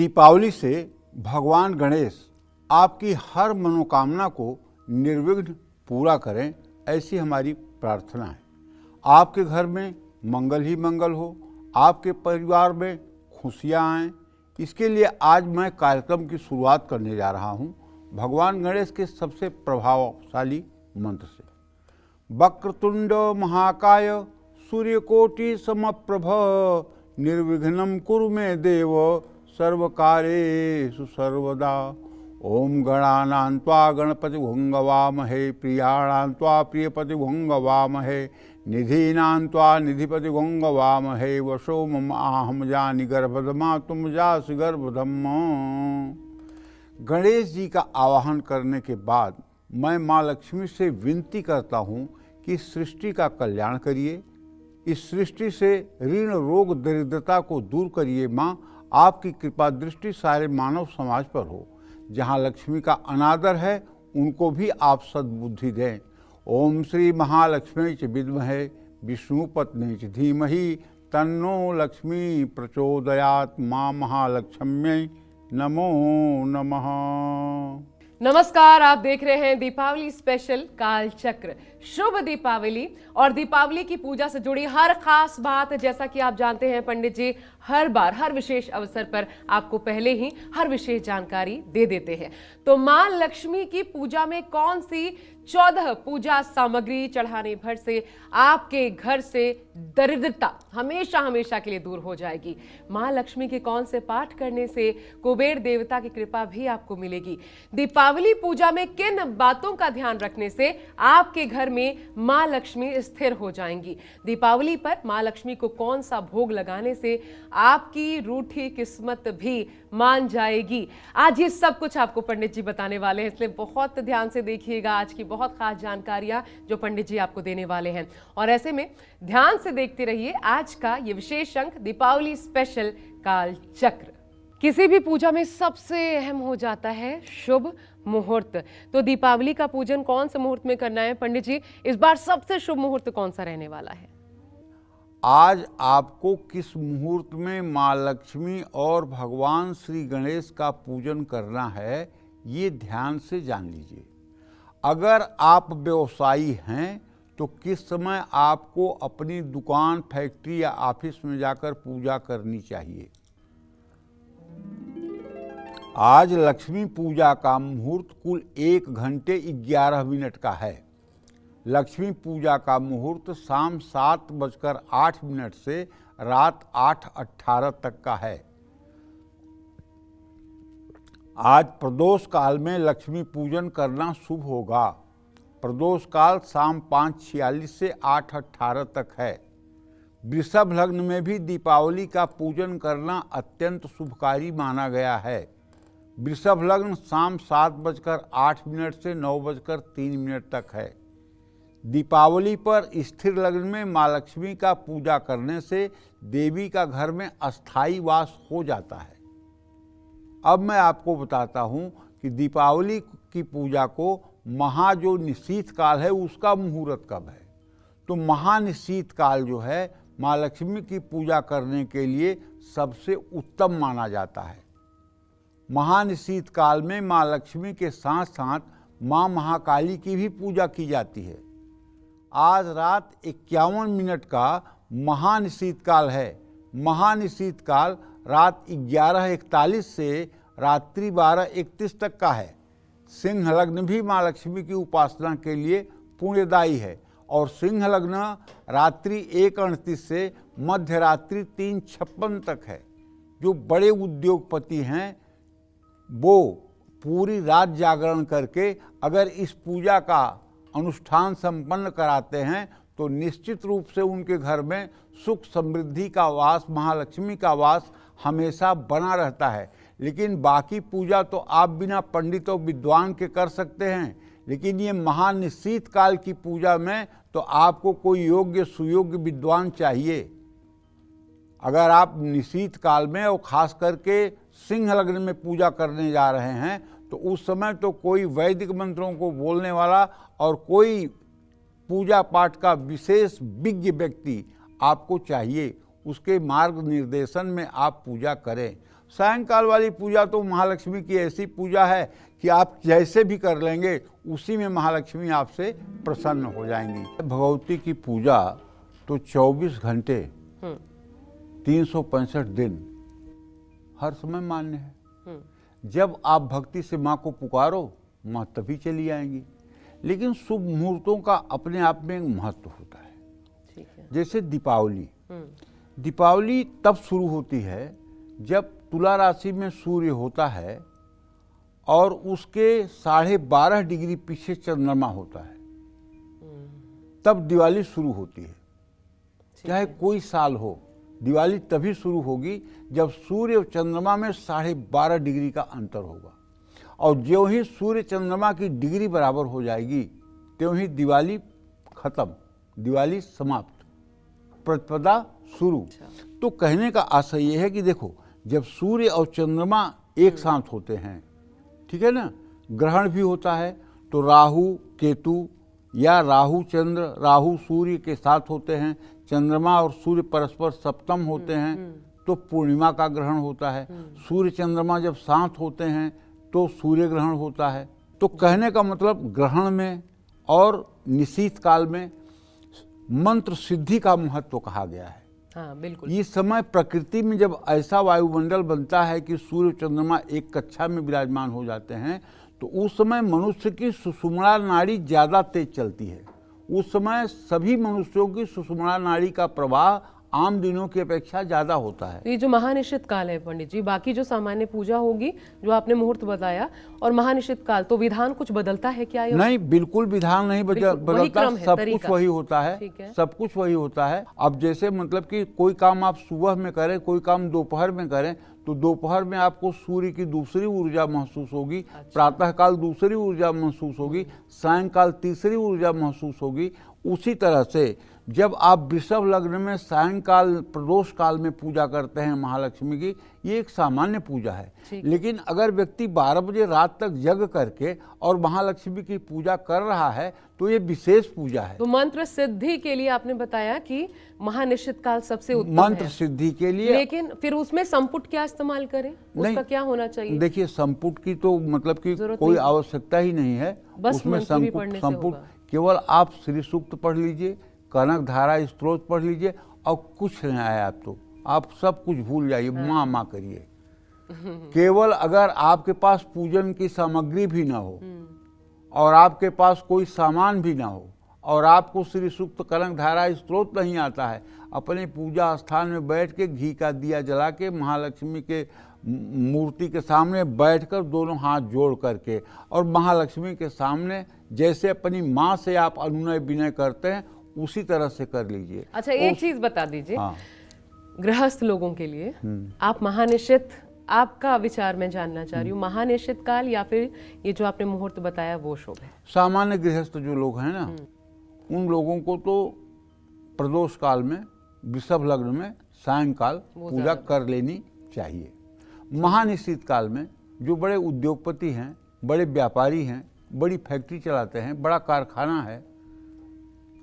दीपावली से भगवान गणेश आपकी हर मनोकामना को निर्विघ्न पूरा करें, ऐसी हमारी प्रार्थना है। आपके घर में मंगल ही मंगल हो, आपके परिवार में खुशियाँ आएँ, इसके लिए आज मैं कार्यक्रम की शुरुआत करने जा रहा हूँ भगवान गणेश के सबसे प्रभावशाली मंत्र से। वक्रतुंड महाकाय सूर्यकोटि समप्रभ निर्विघ्नं कुरु मे देव सर्वकार्येषु सर्वदा। ओम गणानां त्वा गणपतिं हवामहे प्रियाणां त्वा प्रियपतिं हवामहे निधीनां त्वा निधिपतिं हवामहे वशो मम आहम जानि गर्भधमा तुम जासि गर्भधम। गणेश जी का आवाहन करने के बाद मैं माँ लक्ष्मी से विनती करता हूँ कि सृष्टि का कल्याण करिए, इस सृष्टि से ऋण रोग दरिद्रता को दूर करिए। माँ, आपकी कृपा दृष्टि सारे मानव समाज पर हो। जहाँ लक्ष्मी का अनादर है उनको भी आप सद्बुद्धि दें। ओम श्री महालक्ष्मी च विद्महे विष्णुपत्नी च धीमहि तन्नो लक्ष्मी प्रचोदयात्। माँ महालक्ष्म्यै नमो नमः। नमस्कार, आप देख रहे हैं दीपावली स्पेशल काल चक्र। शुभ दीपावली और दीपावली की पूजा से जुड़ी हर खास बात, जैसा कि आप जानते हैं पंडित जी हर बार हर विशेष अवसर पर आपको पहले ही हर विशेष जानकारी दे देते हैं। तो मां लक्ष्मी की पूजा में कौन सी 14 पूजा सामग्री चढ़ाने भर से आपके घर से दरिद्रता हमेशा हमेशा के लिए दूर हो जाएगी। मां लक्ष्मी के कौन से पाठ करने से कुबेर देवता की कृपा भी आपको मिलेगी। दीपावली पूजा में किन बातों का ध्यान रखने से आपके घर में मां लक्ष्मी स्थिर हो जाएंगी। दीपावली पर मां लक्ष्मी को कौन सा भोग लगाने से आपकी रूठी किस्मत भी मान जाएगी। आज ये सब कुछ आपको पंडित जी बताने वाले हैं, इसलिए बहुत ध्यान से देखिएगा। आज की बहुत खास जानकारियां जो पंडित जी आपको देने वाले हैं, और ऐसे में ध्यान से देखते रहिए आज का ये विशेष अंक दीपावली स्पेशल काल चक्र। किसी भी पूजा में सबसे अहम हो जाता है शुभ मुहूर्त। तो दीपावली का पूजन कौन से मुहूर्त में करना है पंडित जी? इस बार सबसे शुभ मुहूर्त कौन सा रहने वाला है? आज आपको किस मुहूर्त में माँ लक्ष्मी और भगवान श्री गणेश का पूजन करना है, ये ध्यान से जान लीजिए। अगर आप व्यवसायी हैं तो किस समय आपको अपनी दुकान, फैक्ट्री या ऑफिस में जाकर पूजा करनी चाहिए। आज लक्ष्मी पूजा का मुहूर्त कुल 1 घंटे 11 मिनट का है। लक्ष्मी पूजा का मुहूर्त शाम 7:08 से रात 8:18 तक का है। आज प्रदोष काल में लक्ष्मी पूजन करना शुभ होगा। प्रदोष काल शाम 5:46 से 8:18 तक है। वृषभ लग्न में भी दीपावली का पूजन करना अत्यंत शुभकारी माना गया है। वृषभ लग्न शाम 7:08 से 9:03 तक है। दीपावली पर स्थिर लग्न में माँ लक्ष्मी का पूजा करने से देवी का घर में अस्थायी वास हो जाता है। अब मैं आपको बताता हूँ कि दीपावली की पूजा को जो निशीथ काल है उसका मुहूर्त कब है। तो महानिशीथ काल जो है माँ लक्ष्मी की पूजा करने के लिए सबसे उत्तम माना जाता है। महानिशीथ काल में माँ लक्ष्मी के साथ साथ माँ महाकाली की भी पूजा की जाती है। आज रात 51 मिनट का महानिशीथ काल है। महानिशीथ काल रात 11:41 से रात्रि 12:31 तक का है। सिंह लग्न भी माँ लक्ष्मी की उपासना के लिए पुण्यदायी है और सिंह लग्न रात्रि 1:38 से मध्य रात्रि 3:56 तक है। जो बड़े उद्योगपति हैं वो पूरी रात जागरण करके अगर इस पूजा का अनुष्ठान संपन्न कराते हैं तो निश्चित रूप से उनके घर में सुख समृद्धि का वास, महालक्ष्मी का वास हमेशा बना रहता है। लेकिन बाकी पूजा तो आप बिना पंडित और विद्वान के कर सकते हैं, लेकिन ये महानिशीथ काल की पूजा में तो आपको कोई योग्य सुयोग्य विद्वान चाहिए। अगर आप निशीथ काल में और खास करके सिंह लग्न में पूजा करने जा रहे हैं तो उस समय तो कोई वैदिक मंत्रों को बोलने वाला और कोई पूजा पाठ का विशेष विज्ञ व्यक्ति आपको चाहिए। उसके मार्ग निर्देशन में आप पूजा करें। सायंकाल वाली पूजा तो महालक्ष्मी की ऐसी पूजा है कि आप जैसे भी कर लेंगे उसी में महालक्ष्मी आपसे प्रसन्न हो जाएंगी। भगवती की पूजा तो 24 घंटे 365 दिन हर समय मान्य है। जब आप भक्ति से माँ को पुकारो, माँ तभी चली आएंगी। लेकिन शुभ मुहूर्तों का अपने आप में एक महत्व होता है। ठीक है। जैसे दीपावली, दीपावली तब शुरू होती है जब तुला राशि में सूर्य होता है और उसके 12.5 डिग्री पीछे चंद्रमा होता है, तब दिवाली शुरू होती है। चाहे कोई साल हो, दिवाली तभी शुरू होगी जब सूर्य और चंद्रमा में 12.5 डिग्री का अंतर होगा। और ज्यों ही सूर्य चंद्रमा की डिग्री बराबर हो जाएगी त्यों ही दिवाली खत्म, दिवाली समाप्त, प्रतिपदा शुरू। तो कहने का आशय यह है कि देखो, जब सूर्य और चंद्रमा एक साथ होते हैं, ठीक है ना, ग्रहण भी होता है, तो राहु केतु या राहु चंद्र, राहु सूर्य के साथ होते हैं, चंद्रमा और सूर्य परस्पर सप्तम होते हैं तो पूर्णिमा का ग्रहण होता है। सूर्य चंद्रमा जब साथ होते हैं तो सूर्य ग्रहण होता है। तो कहने का मतलब ग्रहण में और निशीथ काल में मंत्र सिद्धि का महत्व कहा गया है। हाँ, बिल्कुल। इस समय प्रकृति में जब ऐसा वायुमंडल बनता है कि सूर्य चंद्रमा एक कक्षा में विराजमान हो जाते हैं, तो उस समय मनुष्य की सुषुम्ना नाड़ी ज्यादा तेज चलती है। उस समय सभी मनुष्यों की सुषुम्ना नाड़ी का प्रवाह आम दिनों की अपेक्षा ज्यादा होता है। तो ये जो महानिश्चित काल है पंडित जी, बाकी जो सामान्य पूजा होगी जो आपने मुहूर्त बताया, और महानिश्चित काल, तो विधान कुछ बदलता है क्या? नहीं, बिल्कुल विधान नहीं बदलता, सब कुछ वही होता है, सब कुछ वही होता है। अब जैसे मतलब कि कोई काम आप सुबह में करें, कोई काम दोपहर में करें, तो दोपहर में आपको सूर्य की दूसरी ऊर्जा महसूस होगी, प्रातःकाल दूसरी ऊर्जा महसूस होगी, सायंकाल तीसरी ऊर्जा महसूस होगी। उसी तरह से जब आप वृषभ लग्न में सायंकाल प्रदोष काल में पूजा करते हैं महालक्ष्मी की, ये एक सामान्य पूजा है। लेकिन अगर व्यक्ति 12 बजे रात तक जग करके और महालक्ष्मी की पूजा कर रहा है तो ये विशेष पूजा है। तो मंत्र सिद्धि के लिए आपने बताया कि महानिश्चित काल सबसे उत्तम मंत्र है। सिद्धि के लिए, लेकिन फिर उसमें संपुट क्या इस्तेमाल करें, उसका क्या होना चाहिए? देखिए, संपुट की तो मतलब कि कोई आवश्यकता ही नहीं है। उसमें संपुट केवल आप श्री सूक्त पढ़ लीजिए, कनक धारा स्तोत्र पढ़ लीजिए और कुछ नहीं आया आप सब कुछ भूल जाइए, माँ माँ करिए। केवल अगर आपके पास पूजन की सामग्री भी ना हो और आपके पास कोई सामान भी ना हो और आपको श्री सूक्त कनक धारा स्तोत्र नहीं आता है, अपने पूजा स्थान में बैठ के घी का दिया जला के महालक्ष्मी के मूर्ति के सामने बैठकर दोनों हाथ जोड़ करके और महालक्ष्मी के सामने जैसे अपनी माँ से आप अनुनय विनय करते हैं उसी तरह से कर लीजिए। अच्छा, एक चीज बता दीजिए। हाँ। गृहस्थ लोगों के लिए आप महानिश्चित, आपका विचार मैं जानना चाह रही हूँ, महानिश्चित काल या फिर ये जो आपने मुहूर्त बताया वो शुभ है? सामान्य गृहस्थ जो लोग हैं ना, उन लोगों को तो प्रदोष काल में वृषभ लग्न में सायंकाल पूजा कर लेनी चाहिए। महानिश्चित काल में जो बड़े उद्योगपति हैं, बड़े व्यापारी हैं, बड़ी फैक्ट्री चलाते हैं, बड़ा कारखाना है,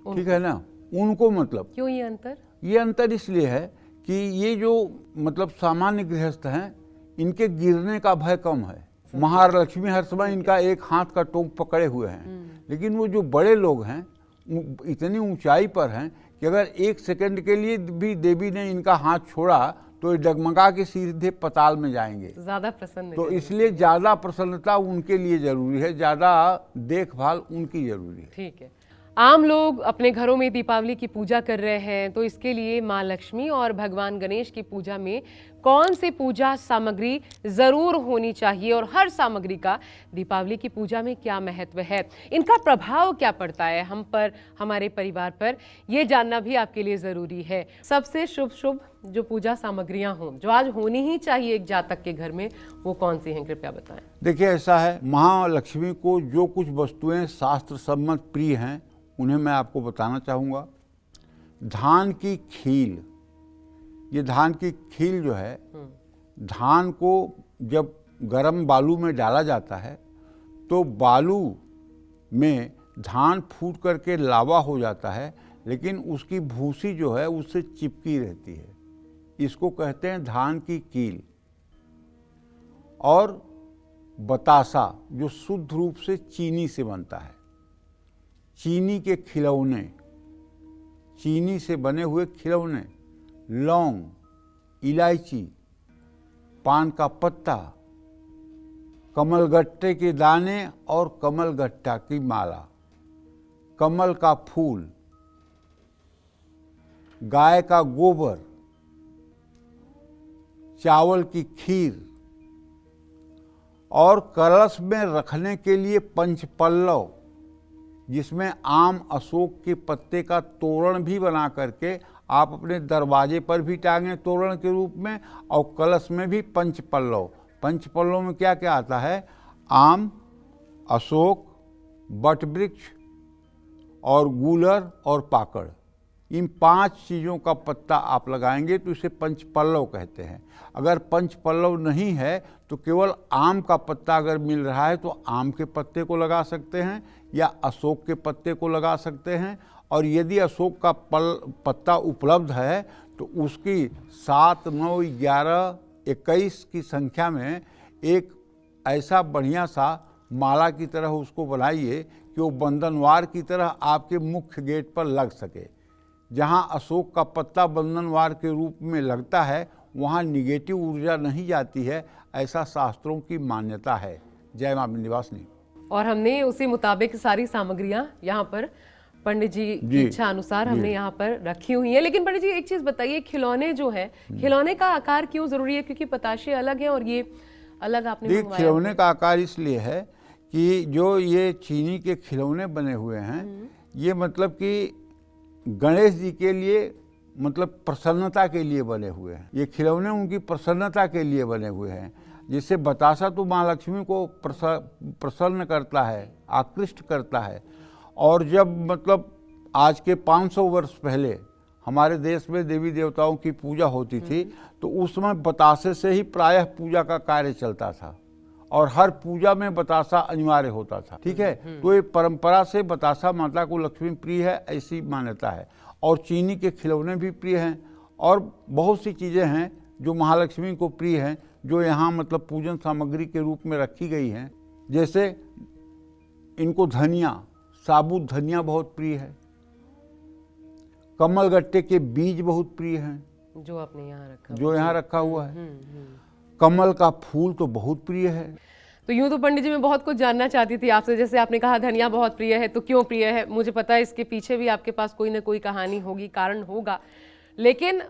ठीक है ना, उनको मतलब क्यों ये अंतर? ये अंतर इसलिए है कि ये जो मतलब सामान्य गृहस्थ हैं, इनके गिरने का भय कम है। महालक्ष्मी हर समय इनका एक हाथ का टोंक पकड़े हुए हैं। लेकिन वो जो बड़े लोग हैं इतनी ऊंचाई पर हैं कि अगर एक सेकंड के लिए भी देवी ने इनका हाथ छोड़ा तो ये डगमगा के सीधे पताल में जाएंगे। ज्यादा प्रसन्न, तो इसलिए ज्यादा प्रसन्नता उनके लिए जरूरी है, ज्यादा देखभाल उनकी जरूरी है। ठीक है। आम लोग अपने घरों में दीपावली की पूजा कर रहे हैं, तो इसके लिए माँ लक्ष्मी और भगवान गणेश की पूजा में कौन सी पूजा सामग्री जरूर होनी चाहिए और हर सामग्री का दीपावली की पूजा में क्या महत्व है, इनका प्रभाव क्या पड़ता है हम पर, हमारे परिवार पर, ये जानना भी आपके लिए जरूरी है। सबसे शुभ जो पूजा सामग्रियां हों, जो आज होनी ही चाहिए एक जातक के घर में, वो कौन सी हैं, कृपया बताएं। देखिए, ऐसा है, महालक्ष्मी को जो कुछ वस्तुएं शास्त्र सम्मत प्रिय हैं उन्हें मैं आपको बताना चाहूँगा। धान की खील, ये धान की खील जो है, धान को जब गर्म बालू में डाला जाता है तो बालू में धान फूट करके लावा हो जाता है, लेकिन उसकी भूसी जो है उससे चिपकी रहती है। इसको कहते हैं धान की कील। और बतासा जो शुद्ध रूप से चीनी से बनता है। चीनी के खिलौने, चीनी से बने हुए खिलौने, लौंग, इलायची, पान का पत्ता, कमलगट्टे के दाने और कमलगट्टा की माला, कमल का फूल, गाय का गोबर, चावल की खीर और कलश में रखने के लिए पंचपल्लव, जिसमें आम अशोक के पत्ते का तोरण भी बना करके आप अपने दरवाजे पर भी टांगें तोरण के रूप में, और कलश में भी पंचपल्लव। पंचपल्लव में क्या क्या आता है? आम, अशोक, बटवृक्ष और गूलर और पाकड़। इन 5 चीज़ों का पत्ता आप लगाएंगे तो इसे पंचपल्लव कहते हैं। अगर पंचपल्लव नहीं है तो केवल आम का पत्ता अगर मिल रहा है तो आम के पत्ते को लगा सकते हैं या अशोक के पत्ते को लगा सकते हैं। और यदि अशोक का पत्ता उपलब्ध है तो उसकी 7, 9, 11, 21 की संख्या में एक ऐसा बढ़िया सा माला की तरह उसको बनाइए कि वो बंधनवार की तरह आपके मुख्य गेट पर लग सके। जहाँ अशोक का पत्ता बंधनवार के रूप में लगता है वहाँ निगेटिव ऊर्जा नहीं जाती है, ऐसा शास्त्रों की मान्यता है। जय मां विंध्यवासिनी। और हमने उसी मुताबिक सारी सामग्रियां यहाँ पर पंडित जी की इच्छा अनुसार हमने यहाँ पर रखी हुई है। लेकिन पंडित जी एक चीज बताइए, खिलौने जो है, खिलौने का आकार क्यों जरूरी है? क्योंकि पताशे अलग है और ये अलग आपने मंगवाया। खिलौने का आकार इसलिए है कि जो ये चीनी के खिलौने बने हुए हैं, ये मतलब कि गणेश जी के लिए मतलब प्रसन्नता के लिए बने हुए हैं। ये खिलौने उनकी प्रसन्नता के लिए बने हुए हैं। जिससे बतासा तो माँ लक्ष्मी को प्रसन्न करता है, आकृष्ट करता है। और जब मतलब आज के 500 वर्ष पहले हमारे देश में देवी देवताओं की पूजा होती थी तो उस समय बतासे से ही प्रायः पूजा का कार्य चलता था और हर पूजा में बतासा अनिवार्य होता था। ठीक है, तो ये परंपरा से बतासा माता को लक्ष्मी प्रिय है, ऐसी मान्यता है। और चीनी के खिलौने भी प्रिय हैं और बहुत सी चीज़ें हैं जो महालक्ष्मी को प्रिय हैं, जो यहाँ मतलब पूजन सामग्री के रूप में रखी गई हैं। जैसे इनको धनिया, साबुत धनिया बहुत प्रिय है, कमलगट्टे के बीज बहुत प्रिय हैं जो आपने यहाँ रखा हुआ है। कमल का फूल तो बहुत प्रिय है। तो यूं तो पंडित जी मैं बहुत कुछ जानना चाहती थी आपसे। जैसे आपने कहा धनिया बहुत प्रिय है, तो क्यों प्रिय है? मुझे पता है इसके पीछे भी आपके पास कोई ना कोई कहानी होगी, कारण होगा। लेकिन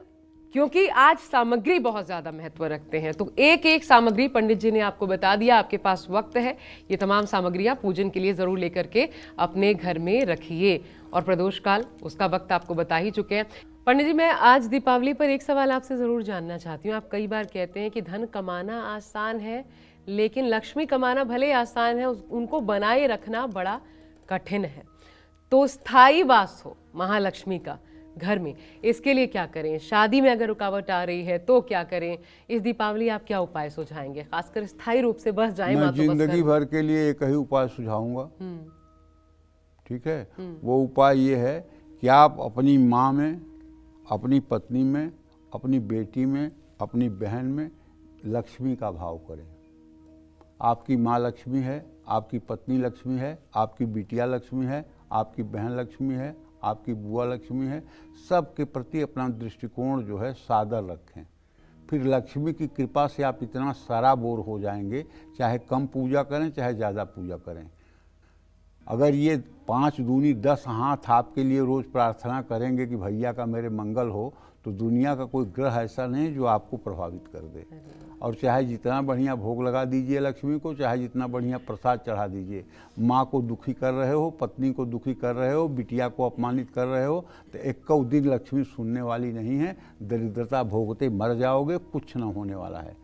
क्योंकि आज सामग्री बहुत ज़्यादा महत्व रखते हैं तो एक एक सामग्री पंडित जी ने आपको बता दिया। आपके पास वक्त है, ये तमाम सामग्रियां पूजन के लिए ज़रूर लेकर के अपने घर में रखिए। और प्रदोष काल, उसका वक्त आपको बता ही चुके हैं। पंडित जी मैं आज दीपावली पर एक सवाल आपसे ज़रूर जानना चाहती हूँ। आप कई बार कहते हैं कि धन कमाना आसान है लेकिन लक्ष्मी कमाना भले आसान है, उनको बनाए रखना बड़ा कठिन है। तो स्थायी वास हो महालक्ष्मी का घर में, इसके लिए क्या करें? शादी में अगर रुकावट आ रही है तो क्या करें? इस दीपावली आप क्या उपाय सुझाएंगे, खासकर स्थायी रूप से बस जाए? मैं जिंदगी भर के लिए एक ही उपाय सुझाऊंगा। ठीक है, वो उपाय ये है कि आप अपनी माँ में, अपनी पत्नी में, अपनी बेटी में, अपनी बहन में लक्ष्मी का भाव करें। आपकी माँ लक्ष्मी है, आपकी पत्नी लक्ष्मी है, आपकी बिटिया लक्ष्मी है, आपकी बहन लक्ष्मी है, आपकी बुआ लक्ष्मी है। सब के प्रति अपना दृष्टिकोण जो है सादर रखें। फिर लक्ष्मी की कृपा से आप इतना सराबोर हो जाएंगे, चाहे कम पूजा करें चाहे ज़्यादा पूजा करें। अगर ये 5 दूनी 10 हाथ आपके लिए रोज़ प्रार्थना करेंगे कि भैया का मेरे मंगल हो, तो दुनिया का कोई ग्रह ऐसा नहीं जो आपको प्रभावित कर दे। और चाहे जितना बढ़िया भोग लगा दीजिए लक्ष्मी को, चाहे जितना बढ़िया प्रसाद चढ़ा दीजिए, माँ को दुखी कर रहे हो, पत्नी को दुखी कर रहे हो, बिटिया को अपमानित कर रहे हो, तो एक दिन लक्ष्मी सुनने वाली नहीं है। दरिद्रता भोगते मर जाओगे, कुछ न होने वाला है।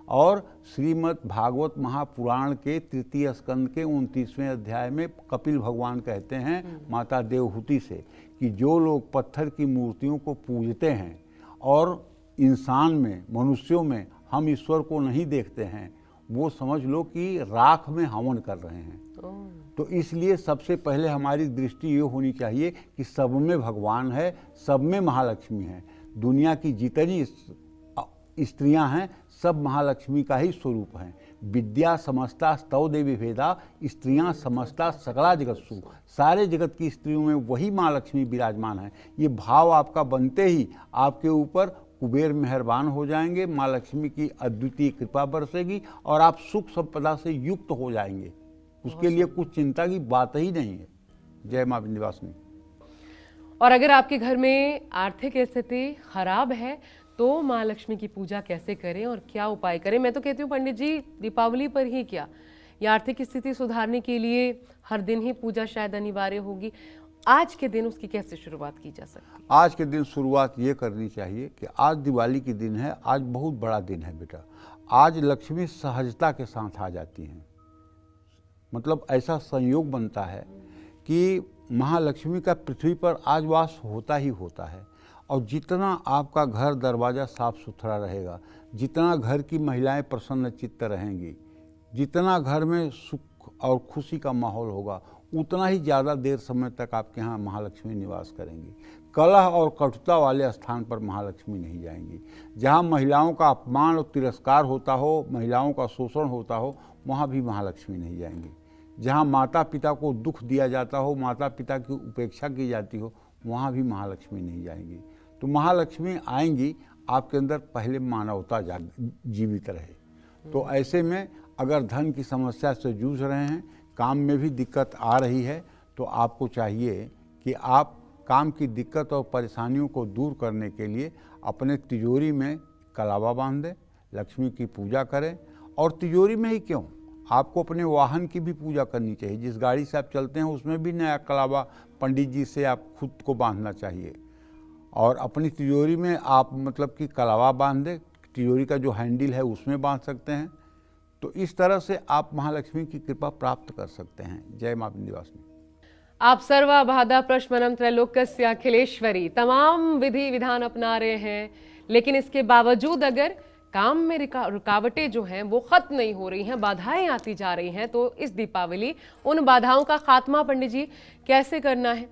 और श्रीमद् भागवत महापुराण के 3 स्कंद के 29वें अध्याय में कपिल भगवान कहते हैं माता देवहूति से कि जो लोग पत्थर की मूर्तियों को पूजते हैं और इंसान में, मनुष्यों में हम ईश्वर को नहीं देखते हैं, वो समझ लो कि राख में हवन कर रहे हैं। तो इसलिए सबसे पहले हमारी दृष्टि ये होनी चाहिए कि सब में भगवान है, सब में महालक्ष्मी है। दुनिया की जितनी स्त्रियां हैं सब महालक्ष्मी का ही स्वरूप हैं। विद्या समस्ता स्तव देवी भेदा, स्त्रियां समस्ता सकला जगत्सु। सारे जगत की स्त्रियों में वही माँ लक्ष्मी विराजमान है। ये भाव आपका बनते ही आपके ऊपर कुबेर मेहरबान हो जाएंगे, माँ लक्ष्मी की अद्वितीय कृपा बरसेगी और आप सुख संपदा से युक्त हो जाएंगे। उसके लिए कुछ चिंता की बात ही नहीं है। जय माँ विंध्यवासिनी। और अगर आपके घर में आर्थिक स्थिति खराब है तो माँ लक्ष्मी की पूजा कैसे करें और क्या उपाय करें? मैं तो कहती हूँ पंडित जी, दीपावली पर ही क्या, या आर्थिक स्थिति सुधारने के लिए हर दिन ही पूजा शायद अनिवार्य होगी। आज के दिन उसकी कैसे शुरुआत की जा सकती है? आज के दिन शुरुआत ये करनी चाहिए कि आज दिवाली की दिन है, आज बहुत बड़ा दिन है बेटा। आज लक्ष्मी सहजता के साथ आ जाती हैं। मतलब ऐसा संयोग बनता है कि महालक्ष्मी का पृथ्वी पर आज वास होता ही होता है। और जितना आपका घर दरवाज़ा साफ सुथरा रहेगा, जितना घर की महिलाएं प्रसन्न चित्त रहेंगी, जितना घर में सुख और खुशी का माहौल होगा, उतना ही ज़्यादा देर समय तक आपके यहाँ महालक्ष्मी निवास करेंगी। कलह और कटुता वाले स्थान पर महालक्ष्मी नहीं जाएंगी। जहाँ महिलाओं का अपमान और तिरस्कार होता हो, महिलाओं का शोषण होता हो, वहाँ भी महालक्ष्मी नहीं जाएंगी। जहाँ माता पिता को दुख दिया जाता हो, माता पिता की उपेक्षा की जाती हो, वहाँ भी महालक्ष्मी नहीं जाएंगी। तो महालक्ष्मी आएंगी, आपके अंदर पहले मानवता जीवित रहे। तो ऐसे में अगर धन की समस्या से जूझ रहे हैं, काम में भी दिक्कत आ रही है, तो आपको चाहिए कि आप काम की दिक्कत और परेशानियों को दूर करने के लिए अपने तिजोरी में कलावा बांध दें, लक्ष्मी की पूजा करें। और तिजोरी में ही क्यों, आपको अपने वाहन की भी पूजा करनी चाहिए। जिस गाड़ी से आप चलते हैं उसमें भी नया कलावा पंडित जी से आप खुद को बांधना चाहिए। और अपनी तिजोरी में आप मतलब कि कलावा बांध दें, तिजोरी का जो हैंडल है उसमें बांध सकते हैं। तो इस तरह से आप महालक्ष्मी की कृपा प्राप्त कर सकते हैं। जय माँ विंध्यवासिनी। आप सर्वा बाधा प्रश्मनम त्रैलोक्यस्य अखिलेश्वरी तमाम विधि विधान अपना रहे हैं, लेकिन इसके बावजूद अगर काम में रुकावटें जो हैं वो खत्म नहीं हो रही हैं, बाधाएं आती जा रही हैं, तो इस दीपावली उन बाधाओं का खात्मा पंडित जी कैसे करना है?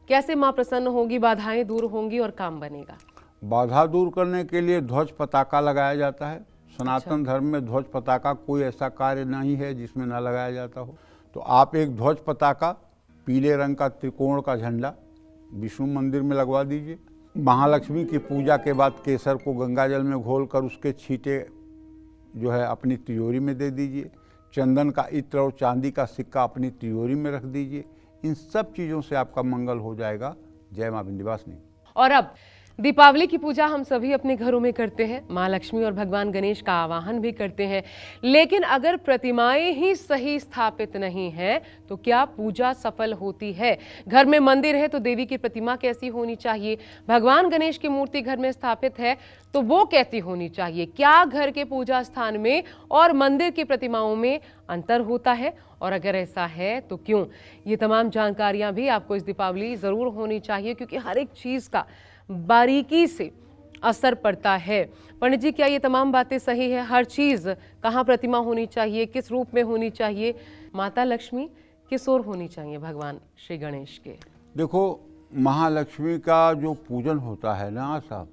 कैसे माँ प्रसन्न होगी, बाधाएं दूर होंगी और काम बनेगा? बाधा दूर करने के लिए ध्वज पताका लगाया जाता है। सनातन धर्म में ध्वज पताका कोई ऐसा कार्य नहीं है जिसमें न लगाया जाता हो। तो आप एक ध्वज पताका, पीले रंग का त्रिकोण का झंडा विष्णु मंदिर में लगवा दीजिए। महालक्ष्मी की पूजा के बाद केसर को गंगा जल में घोलकर उसके छींटे जो है अपनी तिजोरी में दे दीजिए। चंदन का इत्र और चांदी का सिक्का अपनी तिजोरी में रख दीजिए। इन सब चीज़ों से आपका मंगल हो जाएगा। जय माँ विंध्यवासिनी। और अब दीपावली की पूजा हम सभी अपने घरों में करते हैं, माँ लक्ष्मी और भगवान गणेश का आवाहन भी करते हैं, लेकिन अगर प्रतिमाएं ही सही स्थापित नहीं है तो क्या पूजा सफल होती है? घर में मंदिर है तो देवी की प्रतिमा कैसी होनी चाहिए? भगवान गणेश की मूर्ति घर में स्थापित है तो वो कैसी होनी चाहिए? क्या घर के पूजा स्थान में और मंदिर की प्रतिमाओं में अंतर होता है, और अगर ऐसा है तो क्यों? ये तमाम जानकारियां भी आपको इस दीपावली जरूर होनी चाहिए, क्योंकि हर एक चीज का बारीकी से असर पड़ता है। पंडित जी, क्या ये तमाम बातें सही है? हर चीज, कहाँ प्रतिमा होनी चाहिए, किस रूप में होनी चाहिए, माता लक्ष्मी किस ओर होनी चाहिए भगवान श्री गणेश के? देखो, महालक्ष्मी का जो पूजन होता है ना साहब,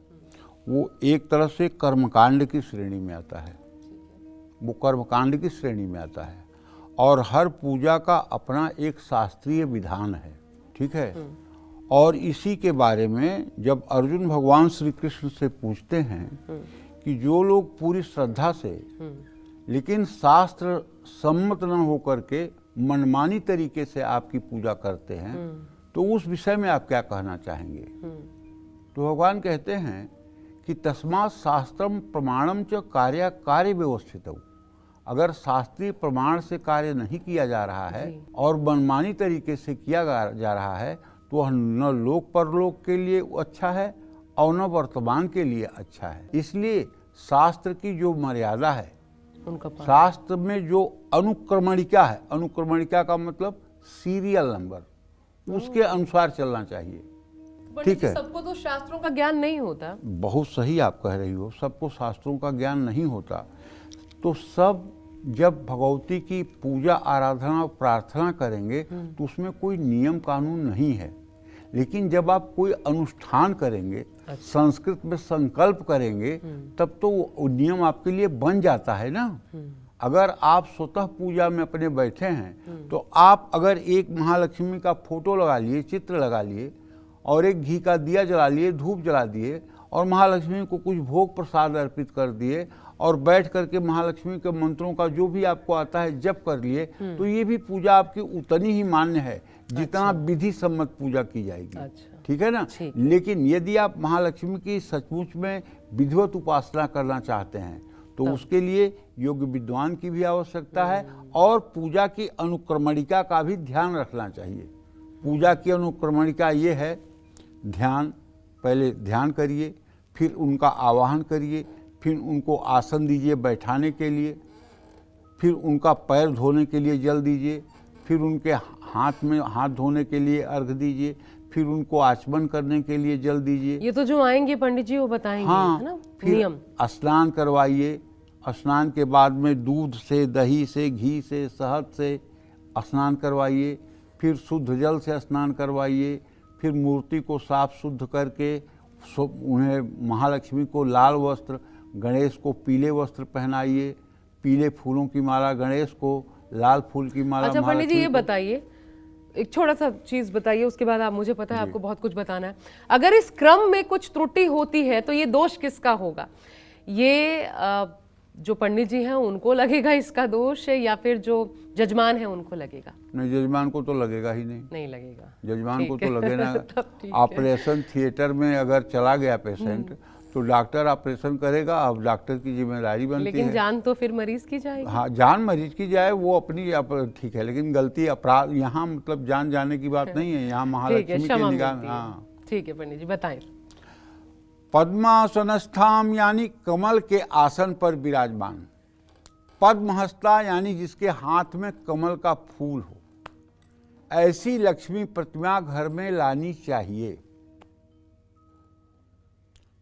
वो एक तरह से कर्मकांड की श्रेणी में आता है। वो कर्मकांड की श्रेणी में आता है और हर पूजा का अपना एक शास्त्रीय विधान है। ठीक है। और इसी के बारे में जब अर्जुन भगवान श्री कृष्ण से पूछते हैं कि जो लोग पूरी श्रद्धा से लेकिन शास्त्र सम्मत न होकर के मनमानी तरीके से आपकी पूजा करते हैं, तो उस विषय में आप क्या कहना चाहेंगे? तो भगवान कहते हैं कि तस्मात् शास्त्रम प्रमाणम च कार्य व्यवस्थित। अगर शास्त्रीय प्रमाण से कार्य नहीं किया जा रहा है और मनमानी तरीके से किया जा रहा है, तो वह न लोक परलोक के लिए अच्छा है और न वर्तमान के लिए अच्छा है। इसलिए शास्त्र की जो मर्यादा है, शास्त्र में जो अनुक्रमणिका है, अनुक्रमणिका का मतलब सीरियल नंबर, उसके अनुसार चलना चाहिए। ठीक है। सबको तो शास्त्रों का ज्ञान नहीं होता। बहुत सही आप कह रही हो, सबको शास्त्रों का ज्ञान नहीं होता। तो सब जब भगवती की पूजा आराधना और प्रार्थना करेंगे तो उसमें कोई नियम कानून नहीं है। लेकिन जब आप कोई अनुष्ठान करेंगे, संस्कृत में संकल्प करेंगे, तब तो वो नियम आपके लिए बन जाता है ना। अगर आप स्वतः पूजा में अपने बैठे हैं तो आप अगर एक महालक्ष्मी का फोटो लगा लिए, चित्र लगा लिए और एक घी का दिया जला लिए, धूप जला दिए और महालक्ष्मी को कुछ भोग प्रसाद अर्पित कर दिए और बैठ करके महालक्ष्मी के मंत्रों का जो भी आपको आता है जप कर लिए, तो ये भी पूजा आपकी उतनी ही मान्य है जितना विधि सम्मत पूजा की जाएगी। अच्छा। ठीक है ना। लेकिन यदि आप महालक्ष्मी की सचमुच में विधिवत उपासना करना चाहते हैं तो उसके लिए योग्य विद्वान की भी आवश्यकता है और पूजा की अनुक्रमणिका का भी ध्यान रखना चाहिए। पूजा की अनुक्रमणिका ये है, ध्यान, पहले ध्यान करिए, फिर उनका आवाहन करिए, फिर उनको आसन दीजिए बैठाने के लिए, फिर उनका पैर धोने के लिए जल दीजिए, फिर उनके हाथ में हाथ धोने के लिए अर्घ दीजिए, फिर उनको आचमन करने के लिए जल दीजिए। ये तो जो आएंगे पंडित जी वो बताएंगे। हाँ, है ना? फिर नियम। स्नान करवाइए। स्नान के बाद में दूध से, दही से, घी से, शहद से स्नान करवाइए। फिर शुद्ध जल से स्नान करवाइए। फिर मूर्ति को साफ शुद्ध करके उन्हें महालक्ष्मी को लाल वस्त्र, गणेश को पीले वस्त्र पहनाइए, पीले फूलों की माला गणेश को, लाल फूल की माला। अच्छा पंडित जी ये बताइए, एक छोटा सा चीज बताइए, उसके बाद आप, मुझे पता है आपको बहुत कुछ बताना है। अगर इस क्रम में कुछ त्रुटि होती है तो ये दोष किसका होगा? ये जो पंडित जी हैं उनको लगेगा इसका दोष है या फिर जो जजमान है उनको लगेगा? नहीं, जजमान को तो लगेगा ही नहीं। नहीं लगेगा। जजमान को तो लगे ना। ऑपरेशन थिएटर में अगर चला गया पेशेंट तो डॉक्टर ऑपरेशन करेगा, अब डॉक्टर की जिम्मेदारी बनती है। लेकिन जान तो फिर मरीज की जाएगी। हाँ, जान मरीज की जाए वो अपनी ठीक है, लेकिन गलती अपराध यहाँ मतलब जान जाने की बात नहीं है, यहाँ महालक्ष्मी की निगाह। हाँ ठीक है पंडित जी बताएं। पद्मासनस्थाम यानी कमल के आसन पर विराजमान, पद्महस्ता यानी जिसके हाथ में कमल का फूल हो, ऐसी लक्ष्मी प्रतिमा घर में लानी चाहिए।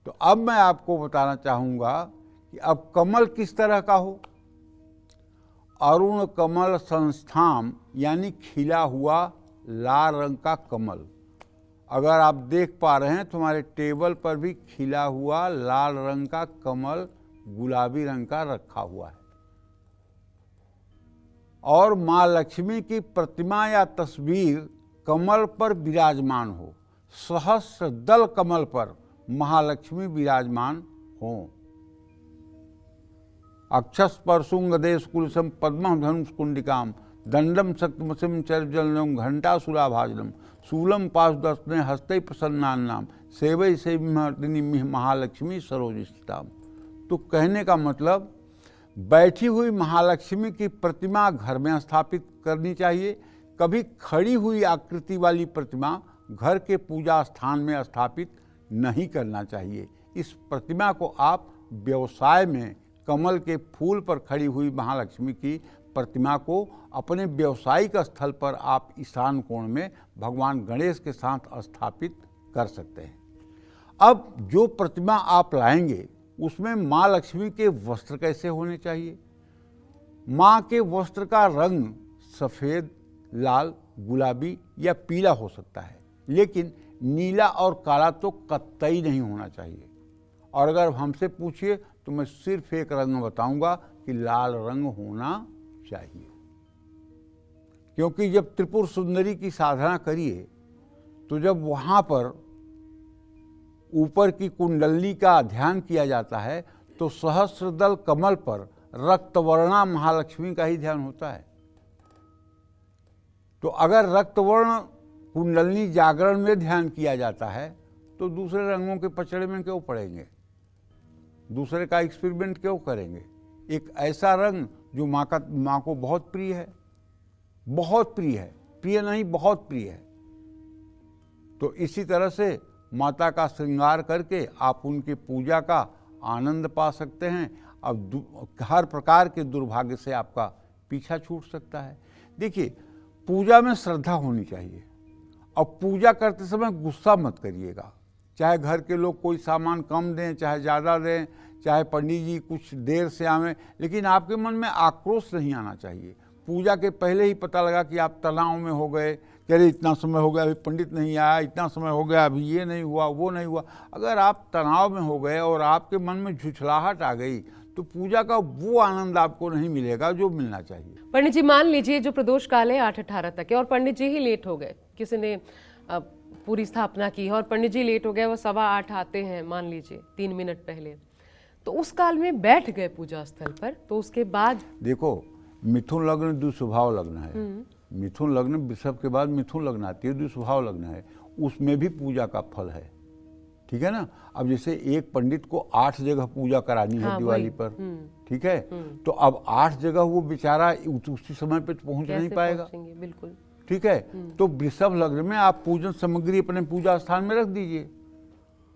तो अब मैं आपको बताना चाहूंगा कि अब कमल किस तरह का हो। अरुण कमल संस्थाम यानी खिला हुआ लाल रंग का कमल। अगर आप देख पा रहे हैं तुम्हारे टेबल पर भी खिला हुआ लाल रंग का कमल गुलाबी रंग का रखा हुआ है। और माँ लक्ष्मी की प्रतिमा या तस्वीर कमल पर विराजमान हो, सहस्र दल कमल पर महालक्ष्मी विराजमान हो। अक्षस्पर्शुंग देश कुलसम पद्म धनुष कुंडिकाम दंडम शक्तमसिम चर्जलम घंटासुराभाजनम शूलम पाशुदस्ने हस्ते प्रसन्नान्नाम सेवै सेविमर्दिनी महालक्ष्मी सरोजिष्टाम। तो कहने का मतलब बैठी हुई महालक्ष्मी की प्रतिमा घर में स्थापित करनी चाहिए। कभी खड़ी हुई आकृति वाली प्रतिमा घर के पूजा स्थान में स्थापित नहीं करना चाहिए। इस प्रतिमा को आप व्यवसाय में कमल के फूल पर खड़ी हुई महालक्ष्मी की प्रतिमा को अपने व्यावसायिक स्थल पर आप ईशान कोण में भगवान गणेश के साथ स्थापित कर सकते हैं। अब जो प्रतिमा आप लाएंगे उसमें माँ लक्ष्मी के वस्त्र कैसे होने चाहिए। माँ के वस्त्र का रंग सफ़ेद, लाल, गुलाबी या पीला हो सकता है, लेकिन नीला और काला तो कतई नहीं होना चाहिए। और अगर हमसे पूछिए तो मैं सिर्फ एक रंग बताऊंगा कि लाल रंग होना चाहिए। क्योंकि जब त्रिपुर सुंदरी की साधना करिए तो जब वहाँ पर ऊपर की कुंडली का ध्यान किया जाता है तो सहस्रदल कमल पर रक्तवर्णा महालक्ष्मी का ही ध्यान होता है। तो अगर रक्तवर्ण कुंडली जागरण में ध्यान किया जाता है तो दूसरे रंगों के पचड़े में क्यों पड़ेंगे, दूसरे का एक्सपेरिमेंट क्यों करेंगे। एक ऐसा रंग जो माँ को बहुत प्रिय है, बहुत प्रिय है, प्रिय नहीं बहुत प्रिय है। तो इसी तरह से माता का श्रृंगार करके आप उनकी पूजा का आनंद पा सकते हैं। अब हर प्रकार के दुर्भाग्य से आपका पीछा छूट सकता है। देखिए, पूजा में श्रद्धा होनी चाहिए। अब पूजा करते समय गुस्सा मत करिएगा। चाहे घर के लोग कोई सामान कम दें, चाहे ज़्यादा दें, चाहे पंडित जी कुछ देर से आवें, लेकिन आपके मन में आक्रोश नहीं आना चाहिए। पूजा के पहले ही पता लगा कि आप तनाव में हो गए, कह रहे इतना समय हो गया अभी पंडित नहीं आया, इतना समय हो गया अभी ये नहीं हुआ वो नहीं हुआ। अगर आप तनाव में हो गए और आपके मन में झुझलाहट आ गई तो पूजा का वो आनंद आपको नहीं मिलेगा जो मिलना चाहिए। पंडित जी मान लीजिए जो प्रदोष काल है 8-18 तक है और पंडित जी ही लेट हो गए, किसी ने पूरी स्थापना की और पंडित जी लेट हो गए, वो 7:15 आते हैं मान लीजिए 3 मिनट पहले, तो उस काल में बैठ गए पूजा स्थल पर, तो उसके बाद देखो मिथुन लग्न दुस्वभाव लग्न है। मिथुन लग्न वृषभ के बाद मिथुन लग्न आती है, दुस्वभाव लग्न है, उसमें भी पूजा का फल है, ठीक है ना। अब जैसे एक पंडित को 8 जगह पूजा करानी है दिवाली पर, ठीक है, तो अब 8 जगह वो बेचारा उसी समय पे पहुंच नहीं पाएगा, बिल्कुल, ठीक है। तो वृषभ लग्न में आप पूजन सामग्री अपने पूजा स्थान में रख दीजिए।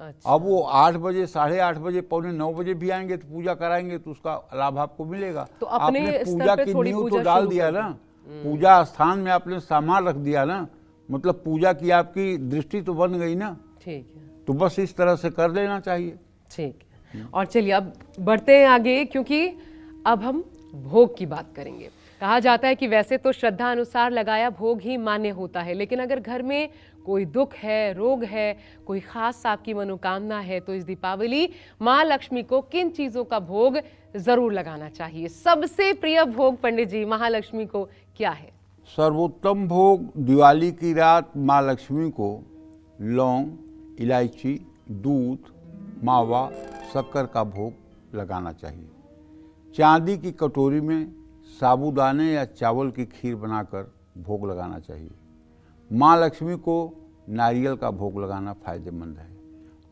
अच्छा। अब वो 8 बजे 8:30 बजे 8:45 बजे भी आएंगे तो पूजा कराएंगे तो उसका लाभ आपको मिलेगा। तो अपने आपने स्तर पूजा पे की थोड़ी नींव तो पूजा डाल शुरू दिया कर ना, पूजा स्थान में आपने सामान रख दिया ना, मतलब पूजा की आपकी दृष्टि तो बन गई ना। ठीक है, तो बस इस तरह से कर लेना चाहिए। ठीक है। और चलिए अब बढ़ते हैं आगे, क्योंकि अब हम भोग की बात करेंगे। कहा जाता है कि वैसे तो श्रद्धा अनुसार लगाया भोग ही मान्य होता है, लेकिन अगर घर में कोई दुख है, रोग है, कोई खास आपकी मनोकामना है, तो इस दीपावली माँ लक्ष्मी को किन चीजों का भोग जरूर लगाना चाहिए? सबसे प्रिय भोग पंडित जी महालक्ष्मी को क्या है? सर्वोत्तम भोग दिवाली की रात माँ लक्ष्मी को लौंग, इलायची, दूध, मावा, शक्कर का भोग लगाना चाहिए। चांदी की कटोरी में साबूदाने या चावल की खीर बनाकर भोग लगाना चाहिए। माँ लक्ष्मी को नारियल का भोग लगाना फायदेमंद है।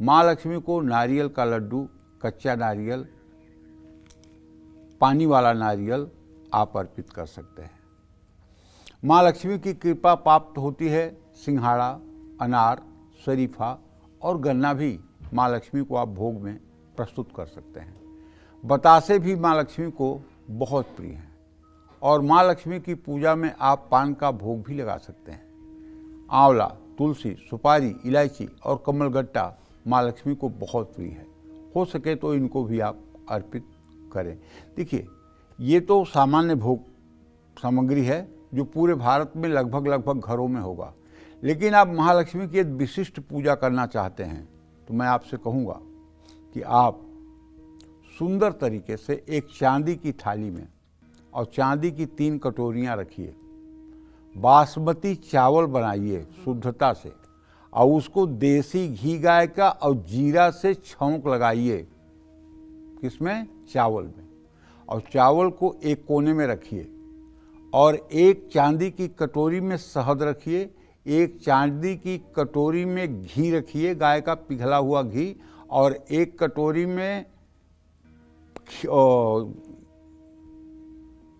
माँ लक्ष्मी को नारियल का लड्डू, कच्चा नारियल, पानी वाला नारियल आप अर्पित कर सकते हैं। माँ लक्ष्मी की कृपा प्राप्त होती है। सिंघाड़ा, अनार, शरीफा और गन्ना भी माँ लक्ष्मी को आप भोग में प्रस्तुत कर सकते हैं। बतासे भी माँ लक्ष्मी को बहुत प्रिय हैं और माँ लक्ष्मी की पूजा में आप पान का भोग भी लगा सकते हैं। आंवला, तुलसी, सुपारी, इलायची और कमलगट्टा माँ लक्ष्मी को बहुत प्रिय है। हो सके तो इनको भी आप अर्पित करें। देखिए ये तो सामान्य भोग सामग्री है जो पूरे भारत में लगभग घरों में होगा, लेकिन आप महालक्ष्मी की एक विशिष्ट पूजा करना चाहते हैं तो मैं आपसे कहूँगा कि आप सुंदर तरीके से एक चांदी की थाली में और चांदी की 3 कटोरियाँ रखिए, बासमती चावल बनाइए शुद्धता से और उसको देसी घी गाय का और जीरा से छौंक लगाइए। किसमें? चावल में। और चावल को एक कोने में रखिए और एक चांदी की कटोरी में शहद रखिए, एक चांदी की कटोरी में घी रखिए, गाय का पिघला हुआ घी, और एक कटोरी में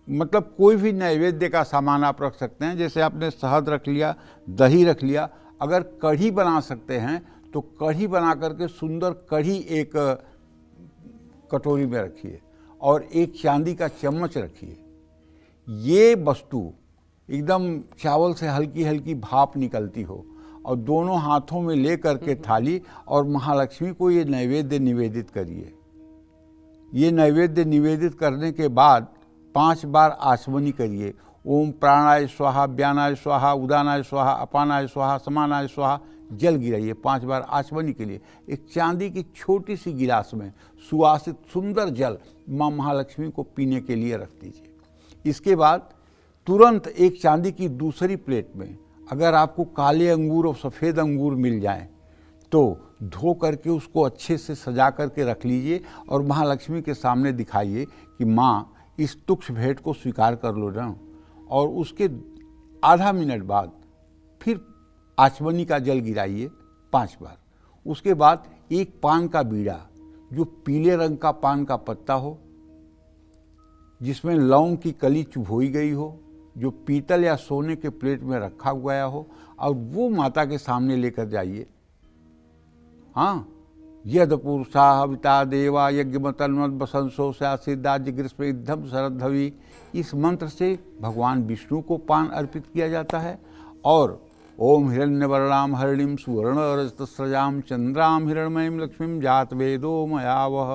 मतलब कोई भी नैवेद्य का सामान आप रख सकते हैं। जैसे आपने शहद रख लिया, दही रख लिया, अगर कढ़ी बना सकते हैं तो कढ़ी बना करके सुंदर कढ़ी एक कटोरी में रखिए और एक चांदी का चम्मच रखिए। ये वस्तु एकदम चावल से हल्की हल्की भाप निकलती हो और दोनों हाथों में ले करके थाली और महालक्ष्मी को ये नैवेद्य निवेदित करिए। ये नैवेद्य निवेदित करने के बाद 5 बार आचमनी करिए। ओम प्राणाय स्वाहा, व्यानाय स्वाहा, उदानाय स्वाहा, अपानाय स्वाहा, समानाय स्वाहा। जल गिराइए 5 बार आचमनी के लिए। एक चांदी की छोटी सी गिलास में सुवासित सुंदर जल माँ महालक्ष्मी को पीने के लिए रख दीजिए। इसके बाद तुरंत एक चांदी की दूसरी प्लेट में अगर आपको काले अंगूर और सफ़ेद अंगूर मिल जाएं तो धो करके उसको अच्छे से सजा करके रख लीजिए और महालक्ष्मी के सामने दिखाइए कि माँ इस तुक्ष भेंट को स्वीकार कर लो ना। और उसके आधा मिनट बाद फिर आचमनी का जल गिराइए 5 बार। उसके बाद एक पान का बीड़ा, जो पीले रंग का पान का पत्ता हो, जिसमें लौंग की कली चुभोई गई हो, जो पीतल या सोने के प्लेट में रखा गया हो, और वो माता के सामने लेकर जाइए। हाँ, यद पुरुषा हविता देवा यज्ञमतन्वत बसंसो स्यासिद्धाज्य ग्रीष्म इद्धम शरद्धवी। इस मंत्र से भगवान विष्णु को पान अर्पित किया जाता है। और ओम हिरण्यवर्णाम हरिणीम सुवर्ण रजतस्रजाम चंद्राम हिरण्मयीम लक्ष्मीम जात वेदो मयावह।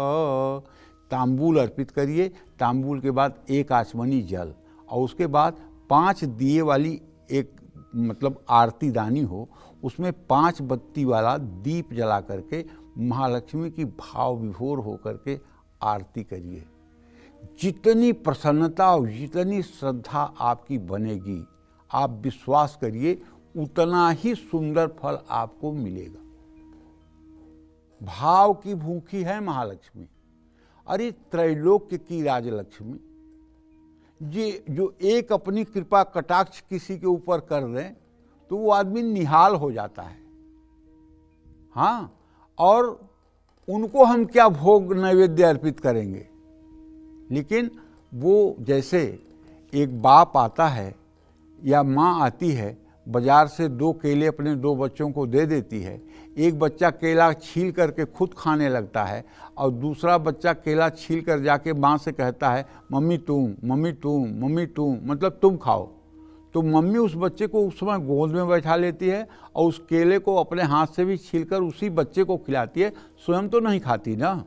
तांबूल अर्पित करिए। तांबूल के बाद एक आचमनी जल और उसके बाद 5 दिए वाली एक मतलब आरती दानी हो, उसमें 5 बत्ती वाला दीप जला करके महालक्ष्मी की भाव विभोर होकर के आरती करिए। जितनी प्रसन्नता और जितनी श्रद्धा आपकी बनेगी, आप विश्वास करिए उतना ही सुंदर फल आपको मिलेगा। भाव की भूखी है महालक्ष्मी, अरे त्रैलोक्य की राजलक्ष्मी, ये जो एक अपनी कृपा कटाक्ष किसी के ऊपर कर दें तो वो आदमी निहाल हो जाता है। हाँ, और उनको हम क्या भोग नैवेद्य अर्पित करेंगे। लेकिन वो जैसे एक बाप आता है या माँ आती है, बाजार से 2 केले अपने 2 बच्चों को दे देती है। एक बच्चा केला छील करके खुद खाने लगता है और दूसरा बच्चा केला छील कर जाके माँ से कहता है मम्मी तुम, मम्मी तुम, मम्मी तुम, मतलब तुम खाओ। तो मम्मी उस बच्चे को उस समय गोद में बैठा लेती है और उस केले को अपने हाथ से भी छीलकर उसी बच्चे को खिलाती है। स्वयं तो नहीं खाती ना,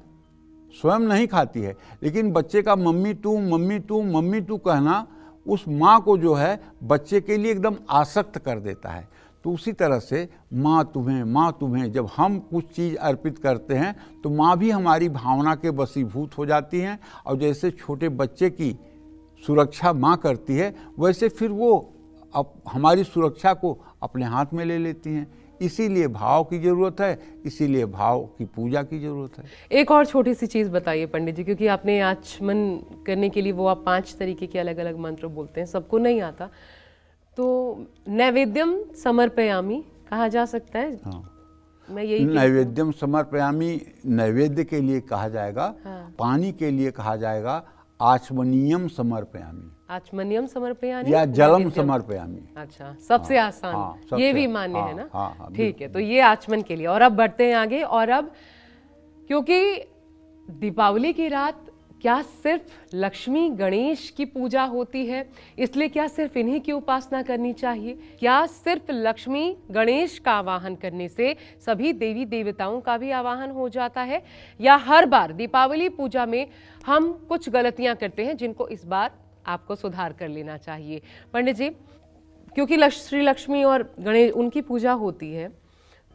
स्वयं नहीं खाती है, लेकिन बच्चे का मम्मी तू, मम्मी तू, मम्मी तू कहना उस माँ को जो है बच्चे के लिए एकदम आसक्त कर देता है। तो उसी तरह से माँ तुम्हें, माँ तुम्हें, जब हम कुछ चीज़ अर्पित करते हैं तो माँ भी हमारी भावना के वशीभूत हो जाती हैं। और जैसे छोटे बच्चे की सुरक्षा माँ करती है, वैसे फिर वो अब हमारी सुरक्षा को अपने हाथ में ले लेती हैं। इसीलिए भाव की जरूरत है, इसीलिए भाव की पूजा की जरूरत है। एक और छोटी सी चीज़ बताइए पंडित जी, क्योंकि आपने आचमन करने के लिए वो आप 5 तरीके के अलग अलग मंत्र बोलते हैं, सबको नहीं आता, तो नैवेद्यम समर्पयामि कहा जा सकता है। हाँ, मैं यही नैवेद्यम समर्पयामि नैवेद्य के लिए कहा जाएगा। हाँ। पानी के लिए कहा जाएगा आचमनीयम समर्पयामि आचमनियम समर्पयामि या जलम समर्पयामि। अच्छा, सबसे आसान। हाँ, सबसे, ये भी मान्य है ना। हाँ, ठीक है, तो ये आचमन के लिए। और अब बढ़ते हैं आगे। और अब क्योंकि दीपावली की रात क्या सिर्फ लक्ष्मी गणेश की पूजा होती है, इसलिए क्या सिर्फ इन्हीं की उपासना करनी चाहिए? क्या सिर्फ लक्ष्मी गणेश का आवाहन करने से सभी देवी देवताओं का भी आवाहन हो जाता है, या हर बार दीपावली पूजा में हम कुछ गलतियां करते हैं जिनको इस बार आपको सुधार कर लेना चाहिए? पंडित जी, क्योंकि श्री लक्ष्मी और गणेश उनकी पूजा होती है,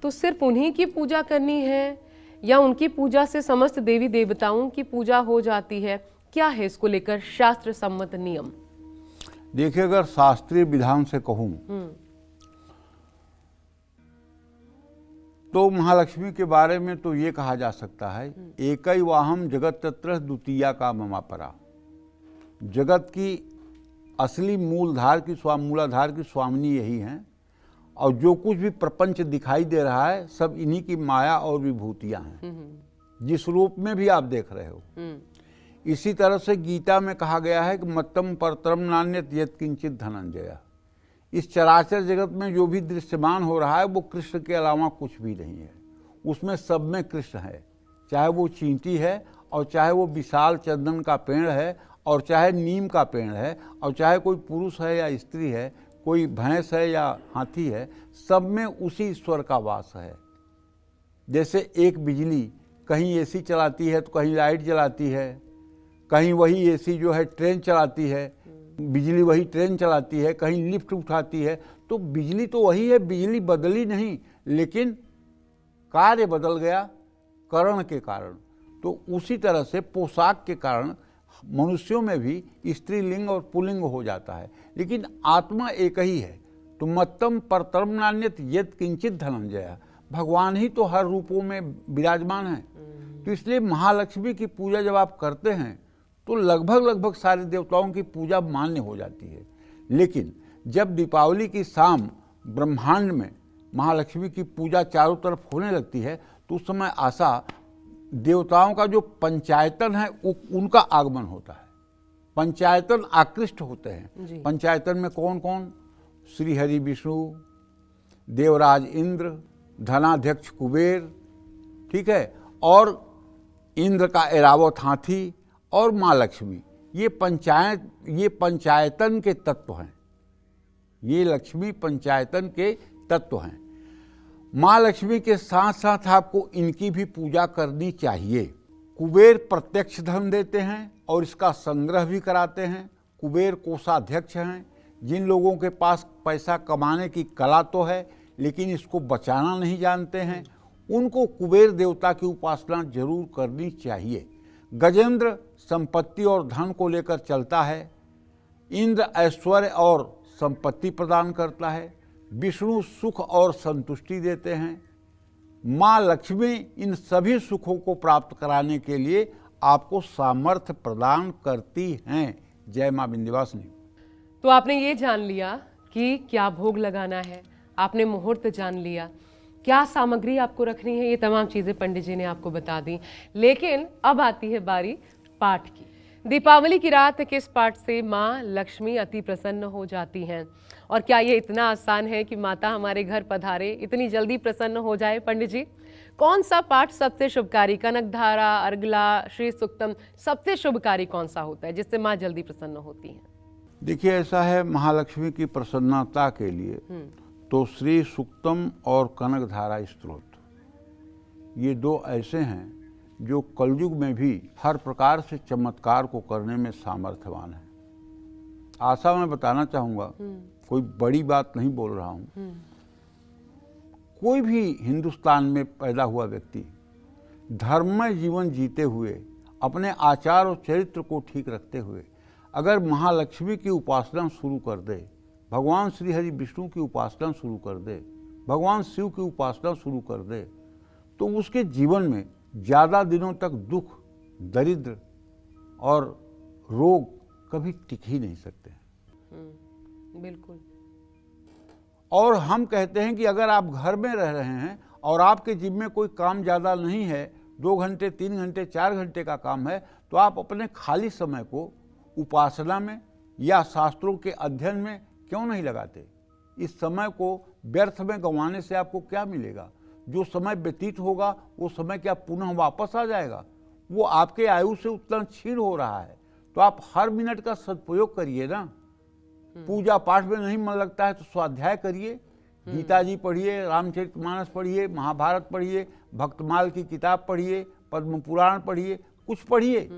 तो सिर्फ उन्हीं की पूजा करनी है या उनकी पूजा से समस्त देवी देवताओं की पूजा हो जाती है? क्या है इसको लेकर शास्त्र सम्मत नियम? देखिए, अगर शास्त्रीय विधान से कहूं तो महालक्ष्मी के बारे में तो ये कहा जा सकता है, एकैवाहम जगत तत्र द्वितीया का ममा परा। जगत की असली मूलाधार की स्वामिनी यही हैं, और जो कुछ भी प्रपंच दिखाई दे रहा है सब इन्हीं की माया और विभूतियां हैं, जिस रूप में भी आप देख रहे हो। इसी तरह से गीता में कहा गया है कि मत्तम परतरम नान्यत यत् किंचित धनंजय। इस चराचर जगत में जो भी दृश्यमान हो रहा है वो कृष्ण के अलावा कुछ भी नहीं है, उसमें सब में कृष्ण है। चाहे वो चींटी है, और चाहे वो विशाल चंदन का पेड़ है, और चाहे नीम का पेड़ है, और चाहे कोई पुरुष है या स्त्री है, कोई भैंस है या हाथी है, सब में उसी ईश्वर का वास है। जैसे एक बिजली कहीं एसी चलाती है तो कहीं लाइट जलाती है, कहीं वही एसी जो है ट्रेन चलाती है, बिजली वही ट्रेन चलाती है, कहीं लिफ्ट उठाती है। तो बिजली तो वही है, बिजली बदली नहीं, लेकिन कार्य बदल गया करण के कारण। तो उसी तरह से पोशाक के कारण मनुष्यों में भी स्त्रीलिंग और पुल्लिंग हो जाता है, लेकिन आत्मा एक ही है। तो मत्तम परतरम नान्यत यत् किंचित धनंजय। भगवान ही तो हर रूपों में विराजमान है। तो इसलिए महालक्ष्मी की पूजा जब आप करते हैं तो लगभग सारे देवताओं की पूजा मान्य हो जाती है। लेकिन जब दीपावली की शाम ब्रह्मांड में महालक्ष्मी की पूजा चारों तरफ होने लगती है तो उस समय आशा देवताओं का जो पंचायतन है उनका आगमन होता है। पंचायतन आकृष्ट होते हैं। पंचायतन में कौन कौन? श्री हरि विष्णु, देवराज इंद्र, धनाध्यक्ष कुबेर, ठीक है, और इंद्र का ऐरावत हाथी और माँ लक्ष्मी। ये पंचायतन के तत्व हैं। ये लक्ष्मी पंचायतन के तत्व हैं। माँ लक्ष्मी के साथ साथ आपको इनकी भी पूजा करनी चाहिए। कुबेर प्रत्यक्ष धन देते हैं और इसका संग्रह भी कराते हैं। कुबेर कोषाध्यक्ष हैं। जिन लोगों के पास पैसा कमाने की कला तो है लेकिन इसको बचाना नहीं जानते हैं, उनको कुबेर देवता की उपासना जरूर करनी चाहिए। गजेंद्र संपत्ति और धन को लेकर चलता है। इंद्र ऐश्वर्य और संपत्ति प्रदान करता है। विष्णु सुख और संतुष्टि देते हैं। माँ लक्ष्मी इन सभी सुखों को प्राप्त कराने के लिए आपको सामर्थ्य प्रदान करती हैं। जय माँ विंध्यवासिनी। तो आपने ये जान लिया कि क्या भोग लगाना है, आपने मुहूर्त जान लिया, क्या सामग्री आपको रखनी है, ये तमाम चीजें पंडित जी ने आपको बता दी। लेकिन अब आती है बारी पाठ की। दीपावली की रात किस पाठ से माँ लक्ष्मी अति प्रसन्न हो जाती हैं, और क्या ये इतना आसान है कि माता हमारे घर पधारे इतनी जल्दी प्रसन्न हो जाए? पंडित जी, कौन सा पाठ सबसे शुभकारी? कनकधारा, अर्गला, श्री सुक्तम, सबसे शुभकारी कौन सा होता है जिससे माँ जल्दी प्रसन्न होती हैं? देखिए, ऐसा है, महालक्ष्मी की प्रसन्नता के लिए तो श्री सुक्तम और कनकधारा स्तोत्र, ये दो ऐसे हैं जो कलयुग में भी हर प्रकार से चमत्कार को करने में सामर्थ्यवान है। आशा मैं बताना चाहूँगा, कोई बड़ी बात नहीं बोल रहा हूँ, कोई भी हिंदुस्तान में पैदा हुआ व्यक्ति धर्ममय जीवन जीते हुए, अपने आचार और चरित्र को ठीक रखते हुए अगर महालक्ष्मी की उपासना शुरू कर दे, भगवान श्री हरि विष्णु की उपासना शुरू कर दे, भगवान शिव की उपासना शुरू कर दे, तो उसके जीवन में ज़्यादा दिनों तक दुख, दरिद्र और रोग कभी टिक ही नहीं सकते। बिल्कुल। और हम कहते हैं कि अगर आप घर में रह रहे हैं और आपके जिम्मे में कोई काम ज़्यादा नहीं है, 2 घंटे, 3 घंटे, 4 घंटे का काम है, तो आप अपने खाली समय को उपासना में या शास्त्रों के अध्ययन में क्यों नहीं लगाते? इस समय को व्यर्थ में गंवाने से आपको क्या मिलेगा? जो समय व्यतीत होगा वो समय क्या पुनः वापस आ जाएगा? वो आपके आयु से उतना क्षीण हो रहा है। तो आप हर मिनट का सदुपयोग करिए ना। पूजा पाठ में नहीं मन लगता है तो स्वाध्याय करिए, गीता जी पढ़िए, रामचरितमानस पढ़िए, महाभारत पढ़िए, भक्तमाल की किताब पढ़िए, पद्म पुराण पढ़िए, कुछ पढ़िए।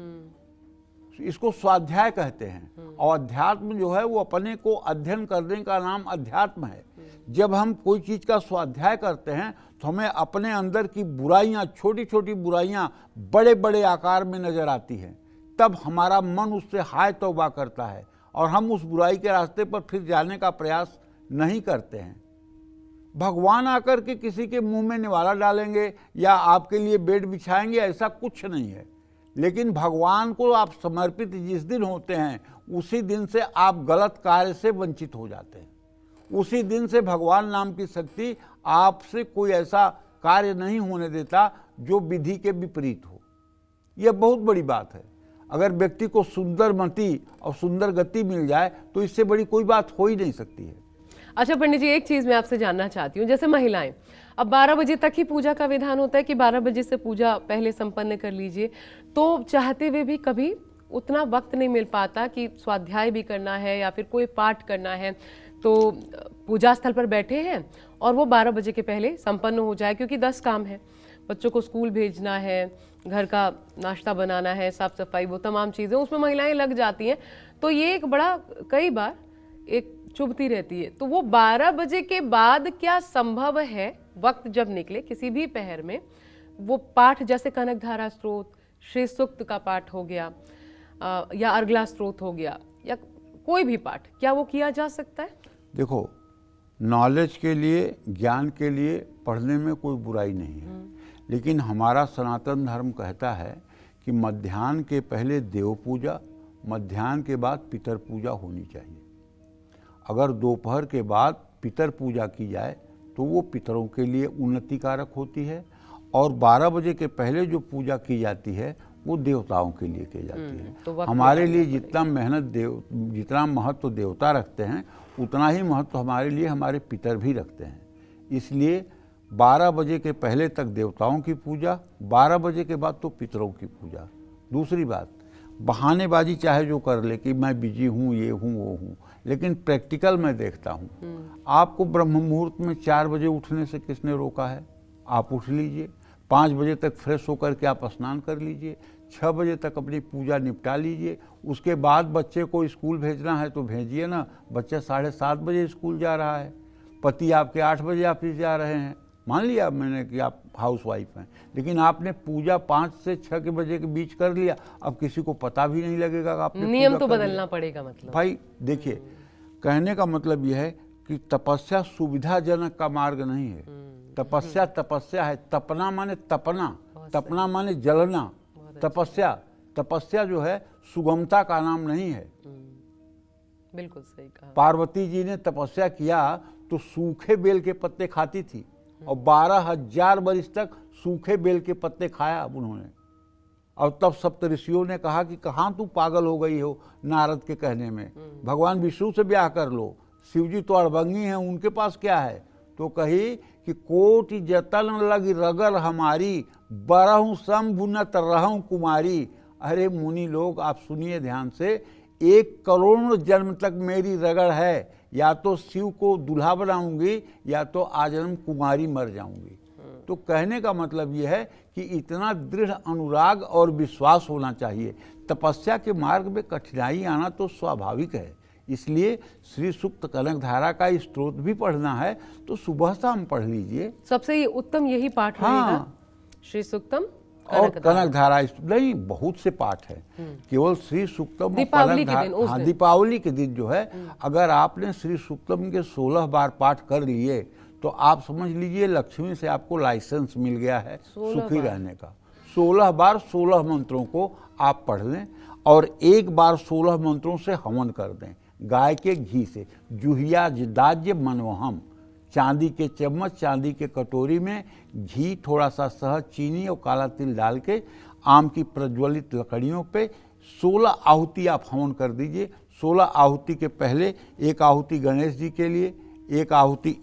इसको स्वाध्याय कहते हैं। और अध्यात्म जो है वो अपने को अध्ययन करने का नाम अध्यात्म है। जब हम कोई चीज का स्वाध्याय करते हैं तो हमें अपने अंदर की बुराइयां, छोटी छोटी बुराइयां बड़े बड़े आकार में नजर आती हैं। तब हमारा मन उससे हाय तौबा करता है और हम उस बुराई के रास्ते पर फिर जाने का प्रयास नहीं करते हैं। भगवान आकर के किसी के मुंह में निवाला डालेंगे या आपके लिए बेड बिछाएंगे, ऐसा कुछ नहीं है। लेकिन भगवान को आप समर्पित जिस दिन होते हैं उसी दिन से आप गलत कार्य से वंचित हो जाते हैं। उसी दिन से भगवान नाम की शक्ति आपसे कोई ऐसा कार्य नहीं होने देता जो विधि के विपरीत हो। यह बहुत बड़ी बात है। अगर व्यक्ति को सुंदर मति और सुंदर गति मिल जाए तो इससे बड़ी कोई बात हो ही नहीं सकती है। अच्छा पंडित जी, एक चीज मैं आपसे जानना चाहती हूँ, जैसे महिलाएं अब 12 बजे तक ही पूजा का विधान होता है कि 12 बजे से पूजा पहले संपन्न कर लीजिए, तो चाहते हुए भी कभी उतना वक्त नहीं मिल पाता कि स्वाध्याय भी करना है या फिर कोई पाठ करना है, तो पूजा स्थल पर बैठे हैं और वो 12 बजे के पहले संपन्न हो जाए, क्योंकि 10 काम है, बच्चों को स्कूल भेजना है, घर का नाश्ता बनाना है, साफ सफाई, वो तमाम चीज़ें उसमें महिलाएं लग जाती हैं। तो ये एक बड़ा, कई बार एक चुभती रहती है। तो वो 12 बजे के बाद क्या संभव है, वक्त जब निकले किसी भी पहर में, वो पाठ जैसे कनकधारा स्त्रोत, श्री सूक्त का पाठ हो गया या अर्गला स्त्रोत हो गया या कोई भी पाठ, क्या वो किया जा सकता है? देखो, नॉलेज के लिए, ज्ञान के लिए पढ़ने में कोई बुराई नहीं है, लेकिन हमारा सनातन धर्म कहता है कि मध्याह्न के पहले देव पूजा, मध्याह्न के बाद पितर पूजा होनी चाहिए। अगर दोपहर के बाद पितर पूजा की जाए तो वो पितरों के लिए उन्नति कारक होती है, और 12 बजे के पहले जो पूजा की जाती है वो देवताओं के लिए की जाती है। तो हमारे लिए जितना जितना महत्व देवता रखते हैं उतना ही महत्व हमारे लिए हमारे पितर भी रखते हैं। इसलिए 12 बजे के पहले तक देवताओं की पूजा, 12 बजे के बाद तो पितरों की पूजा। दूसरी बात, बहानेबाजी चाहे जो कर ले कि मैं बिजी हूँ, ये हूँ, वो हूँ, लेकिन प्रैक्टिकल मैं देखता हूँ। आपको ब्रह्म मुहूर्त में 4 बजे उठने से किसने रोका है? आप उठ लीजिए। 5 बजे तक फ्रेश होकर के आप स्नान कर लीजिए। 6 बजे तक अपनी पूजा निपटा लीजिए। उसके बाद बच्चे को स्कूल भेजना है तो भेजिए ना। बच्चा 7:30 बजे स्कूल जा रहा है, पति आपके 8 बजे ऑफिस जा रहे हैं, मान लिया मैंने कि आप हाउस वाइफ हैं, लेकिन आपने पूजा 5 से 6 के बजे के बीच कर लिया, अब किसी को पता भी नहीं लगेगा कि आपने नियम पूजा तो कर बदलना लिया। पड़ेगा मतलब। भाई देखिए, कहने का मतलब यह है कि तपस्या सुविधाजनक का मार्ग नहीं है। तपस्या तपस्या है। तपना माने तपना, तपना माने जलना। तपस्या जो है सुगमता का नाम नहीं है। बिल्कुल सही कहा। पार्वती जी ने तपस्या किया तो सूखे बेल के पत्ते खाती थी और 12,000 वर्ष तक सूखे बेल के पत्ते खाया उन्होंने। और तब सप्त ऋषियों ने कहा कि कहाँ तू पागल हो गई हो नारद के कहने में, भगवान विष्णु से ब्याह कर लो, शिव जी तो अड़बंगी हैं, उनके पास क्या है। तो कही कि कोटि जतन लगी रगर हमारी, बरहूं शंभु नत रहूं कुमारी। अरे मुनि लोग आप सुनिए ध्यान से, 1 करोड़ जन्म तक मेरी रगड़ है, या तो शिव को दूल्हा बनाऊंगी या तो आजन्म कुमारी मर जाऊंगी। तो कहने का मतलब यह है कि इतना दृढ़ अनुराग और विश्वास होना चाहिए। तपस्या के मार्ग में कठिनाई आना तो स्वाभाविक है, इसलिए श्री सूक्त कनक धारा का स्त्रोत भी पढ़ना है तो सुबह शाम पढ़ लीजिए। सबसे उत्तम यही पाठ रहेगा, श्री सूक्तम और कनक धारा। नहीं, बहुत से पाठ है, केवल श्री सूक्तम दीपावली के दिन, हाँ, दीपावली के दिन जो है, अगर आपने श्री सूक्तम के 16 बार पाठ कर लिए तो आप समझ लीजिए लक्ष्मी से आपको लाइसेंस मिल गया है सुखी रहने का। 16 बार 16 मंत्रों को आप पढ़ लें और एक बार 16 मंत्रों से हवन कर दें गाय के घी से। जुहिया दाज्य मनोहम, चांदी के चम्मच, चांदी के कटोरी में घी, थोड़ा सा शहद, चीनी और काला तिल डाल के आम की प्रज्वलित लकड़ियों पे 16 आहुति आप हवन कर दीजिए। 16 आहुति के पहले एक आहुति गणेश जी के लिए, एक आहुति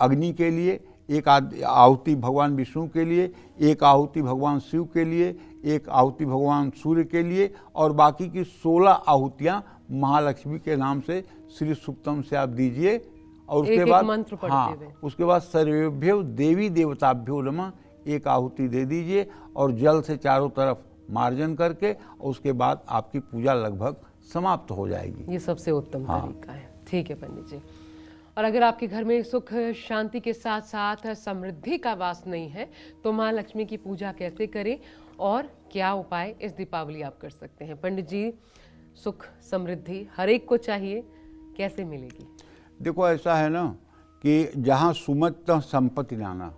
अग्नि के लिए, एक आहुति भगवान विष्णु के लिए, एक आहुति भगवान शिव के लिए, एक आहुति भगवान सूर्य के लिए, और बाकी की 16 आहुतियाँ महालक्ष्मी के नाम से श्री सूक्तम से आप दीजिए। और उसके बाद मंत्र पढ़ते हाँ, उसके बाद सर्वेभ्यो देवी देवताभ्यो नमः एक आहुति दे दीजिए और जल से चारों तरफ मार्जन करके, और उसके बाद आपकी पूजा लगभग समाप्त हो जाएगी। ये सबसे उत्तम तरीका है। ठीक है पंडित जी। और अगर आपके घर में सुख शांति के साथ साथ समृद्धि का वास नहीं है तो माँ लक्ष्मी की पूजा कैसे करें और क्या उपाय इस दीपावली आप कर सकते हैं? पंडित जी, सुख समृद्धि हर एक को चाहिए, कैसे मिलेगी? देखो, ऐसा है ना कि जहाँ सुमति तहाँ संपत्ति नाना।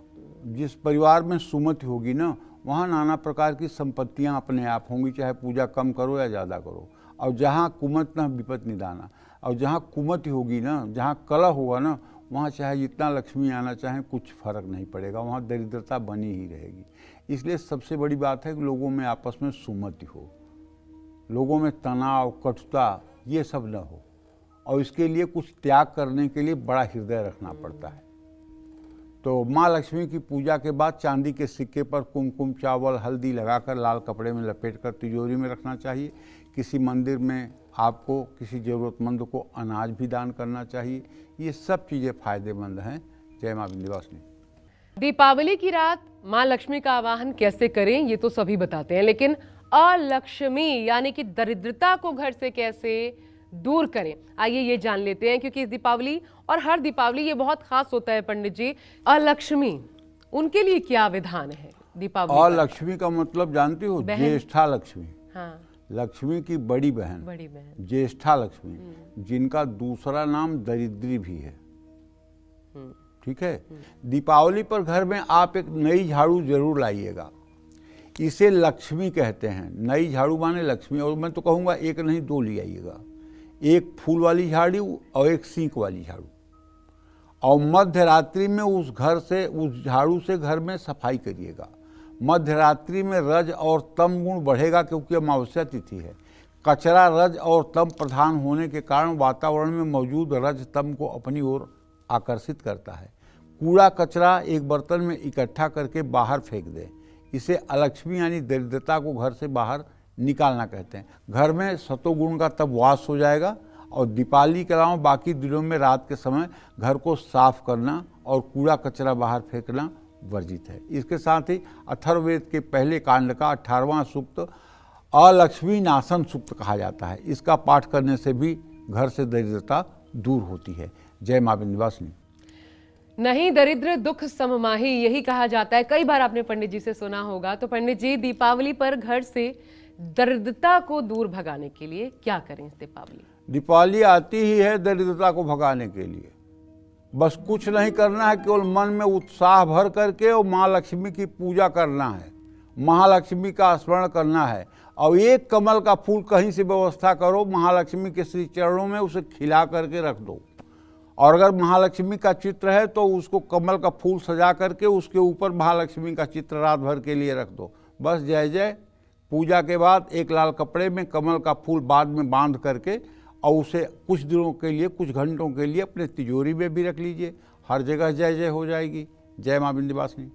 जिस परिवार में सुमति होगी ना, वहाँ नाना प्रकार की संपत्तियाँ अपने आप होंगी, चाहे पूजा कम करो या ज़्यादा करो। और जहाँ कुमति तहाँ विपत्ति निदाना। और जहाँ कुमति होगी ना, जहाँ कलह होगा ना, वहाँ चाहे जितना लक्ष्मी आना चाहे कुछ फर्क नहीं पड़ेगा, वहाँ दरिद्रता बनी ही रहेगी। इसलिए सबसे बड़ी बात है कि लोगों में आपस में सुमति हो, लोगों में तनाव, कटुता ये सब न हो, और इसके लिए कुछ त्याग करने के लिए बड़ा हृदय रखना पड़ता है। तो माँ लक्ष्मी की पूजा के बाद चांदी के सिक्के पर कुमकुम, चावल, हल्दी लगाकर लाल कपड़े में लपेटकर तिजोरी में रखना चाहिए। किसी मंदिर में आपको किसी ज़रूरतमंद को अनाज भी दान करना चाहिए। ये सब चीज़ें फायदेमंद हैं। जय माँ विंध्यवासिनी। दीपावली की रात माँ लक्ष्मी का आवाहन कैसे करें ये तो सभी बताते हैं, लेकिन अलक्ष्मी यानी कि दरिद्रता को घर से कैसे दूर करें, आइए ये जान लेते हैं। क्योंकि इस दीपावली और हर दीपावली ये बहुत खास होता है पंडित जी। अलक्ष्मी, उनके लिए क्या विधान है दीपावली? अलक्ष्मी का मतलब जानती हो? ज्येष्ठा लक्ष्मी। हाँ, लक्ष्मी की बड़ी बहन, बड़ी बहन ज्येष्ठा लक्ष्मी, जिनका दूसरा नाम दरिद्री भी है। ठीक है। दीपावली पर घर में आप एक नई झाड़ू जरूर लाइएगा। इसे लक्ष्मी कहते हैं। नई झाड़ू माने लक्ष्मी। और मैं तो कहूँगा एक नहीं 2 ले आइएगा, एक फूल वाली झाड़ू और एक सींक वाली झाड़ू। और मध्य रात्रि में उस झाड़ू से घर में सफाई करिएगा। मध्य रात्रि में रज और तम गुण बढ़ेगा क्योंकि अमावस्या तिथि है। कचरा रज और तम प्रधान होने के कारण वातावरण में मौजूद रज तम को अपनी ओर आकर्षित करता है। कूड़ा कचरा एक बर्तन में इकट्ठा करके बाहर फेंक दें। इसे अलक्ष्मी यानी दरिद्रता को घर से बाहर निकालना कहते हैं। घर में सतोगुण का तब वास हो जाएगा। और दीपावली के अलावा बाकी दिनों में रात के समय घर को साफ करना और कूड़ा कचरा बाहर फेंकना वर्जित है। इसके साथ ही अथर्ववेद के पहले कांड का 18वां सूक्त अलक्ष्मी नाशन सूक्त कहा जाता है। इसका पाठ करने से भी घर से दरिद्रता दूर होती है। जय माँ विंध्यवासिनी। नहीं दरिद्र दुख सममाही, यही कहा जाता है। कई बार आपने पंडित जी से सुना होगा। तो पंडित जी, दीपावली पर घर से दरिद्रता को दूर भगाने के लिए क्या करें इस दीपावली? दीपावली आती ही है दरिद्रता को भगाने के लिए। बस कुछ नहीं करना है, केवल मन में उत्साह भर करके और माँ लक्ष्मी की पूजा करना है, महालक्ष्मी का स्मरण करना है। और एक कमल का फूल कहीं से व्यवस्था करो, महालक्ष्मी के श्री चरणों में उसे खिला करके रख दो। और अगर महालक्ष्मी का चित्र है तो उसको कमल का फूल सजा करके उसके ऊपर महालक्ष्मी का चित्र रात भर के लिए रख दो। बस जय जय। पूजा के बाद एक लाल कपड़े में कमल का फूल बाद में बांध करके और उसे कुछ दिनों के लिए, कुछ घंटों के लिए अपने तिजोरी में भी रख लीजिए। हर जगह जय जय हो जाएगी। जय माँ विंध्यवासिनी।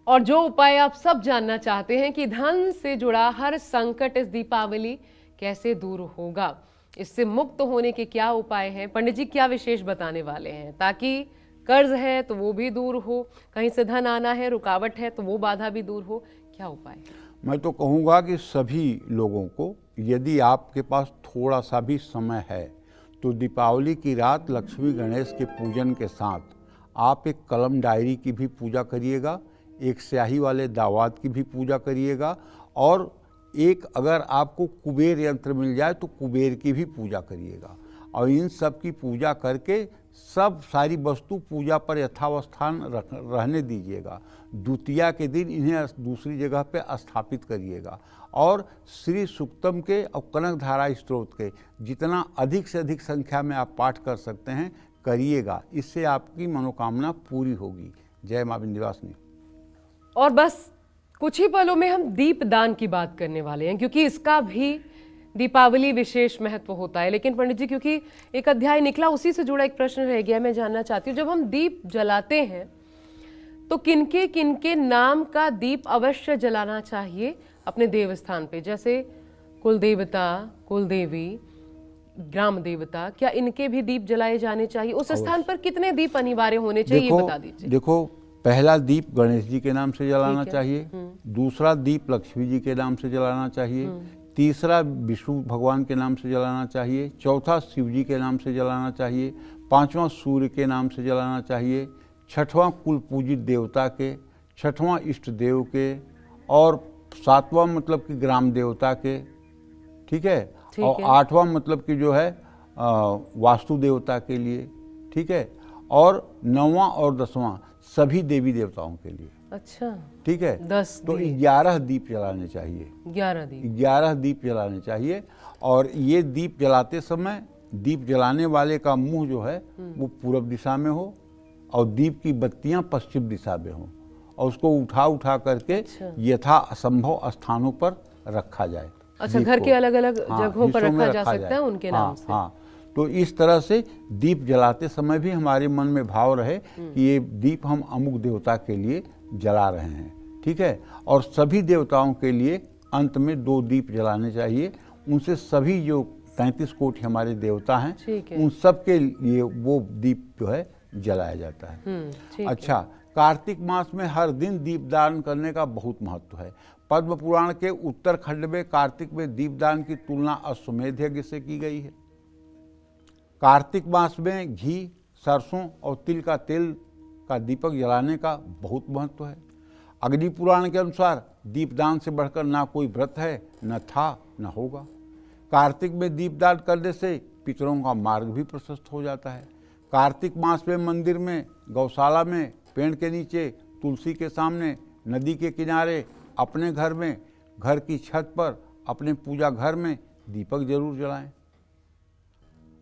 और जो उपाय आप सब जानना चाहते हैं कि धन से जुड़ा हर संकट इस दीपावली कैसे दूर होगा, इससे मुक्त होने के क्या उपाय हैं, पंडित जी क्या विशेष बताने वाले हैं, ताकि कर्ज है तो वो भी दूर हो, कहीं से धन आना है, रुकावट है तो वो बाधा भी दूर हो, क्या उपाय है? मैं तो कहूँगा कि सभी लोगों को, यदि आपके पास थोड़ा सा भी समय है तो दीपावली की रात लक्ष्मी गणेश के पूजन के साथ आप एक कलम डायरी की भी पूजा करिएगा, एक स्याही वाले दावात की भी पूजा करिएगा, और एक अगर आपको कुबेर यंत्र मिल जाए तो कुबेर की भी पूजा करिएगा। और इन सब की पूजा करके सब सारी वस्तु पूजा पर यथावस्थान रहने दीजिएगा। द्वितीया के दिन इन्हें दूसरी जगह पे स्थापित करिएगा। और श्री सुक्तम के और कनक धारा स्त्रोत के जितना अधिक से अधिक संख्या में आप पाठ कर सकते हैं करिएगा। इससे आपकी मनोकामना पूरी होगी। जय माँ विंध्यवासिनी। और बस कुछ ही पलों में हम दीपदान की बात करने वाले हैं, क्योंकि इसका भी दीपावली विशेष महत्व होता है। लेकिन पंडित जी, क्योंकि एक अध्याय निकला, उसी से जुड़ा एक प्रश्न रह गया, मैं जानना चाहती हूँ, जब हम दीप जलाते हैं तो किनके किनके नाम का दीप अवश्य जलाना चाहिए अपने देवस्थान पे? जैसे कुल देवता, कुल देवी, ग्राम देवता, क्या इनके भी दीप जलाए जाने चाहिए? उस स्थान पर कितने दीप अनिवार्य होने चाहिए, ये बता दीजिए। देखो, पहला दीप गणेश जी के नाम से जलाना चाहिए, दूसरा दीप लक्ष्मी जी के नाम से जलाना चाहिए, तीसरा विष्णु भगवान के नाम से जलाना चाहिए, चौथा शिव जी के नाम से जलाना चाहिए, पांचवा सूर्य के नाम से जलाना चाहिए, छठवां कुल पूजित देवता के, छठवां इष्ट देव के, और सातवां मतलब कि ग्राम देवता के, ठीक है, और आठवां मतलब कि जो है वास्तु देवता के लिए, ठीक है, और नौवां और दसवां सभी देवी देवताओं के लिए। अच्छा, ठीक है। 10 तो 11 दीप जलाने चाहिए। 11 दीप जलाने चाहिए। और ये दीप जलाते समय दीप जलाने वाले का मुंह जो है वो पूरब दिशा में हो और दीप की बत्तियां पश्चिम दिशा में हो, और उसको उठा करके यथा असंभव स्थानों पर रखा जाए। अच्छा, घर के अलग अलग जगहों पर रखा जा सकता है उनके नाम से। हाँ, तो इस तरह से दीप जलाते समय भी हमारे मन में भाव रहे कि ये दीप हम अमुक देवता के लिए जला रहे हैं, ठीक है। और सभी देवताओं के लिए अंत में 2 दीप जलाने चाहिए। उनसे सभी जो 33 कोटि हमारे देवता हैं उन सब के लिए वो दीप जो है जलाया जाता है। अच्छा, कार्तिक मास में हर दिन दीपदान करने का बहुत महत्व है। पद्म पुराण के उत्तरखंड में कार्तिक में दीपदान की तुलना अश्वमेध यज्ञ से की गई है। कार्तिक मास में घी, सरसों और तिल का तेल का दीपक जलाने का बहुत महत्व है। अग्नि पुराण के अनुसार दीपदान से बढ़कर ना कोई व्रत है, न था, न होगा। कार्तिक में दीपदान करने से पितरों का मार्ग भी प्रशस्त हो जाता है। कार्तिक मास में मंदिर में, गौशाला में, पेड़ के नीचे, तुलसी के सामने, नदी के किनारे, अपने घर में, घर की छत पर, अपने पूजा घर में दीपक जरूर जलाएं।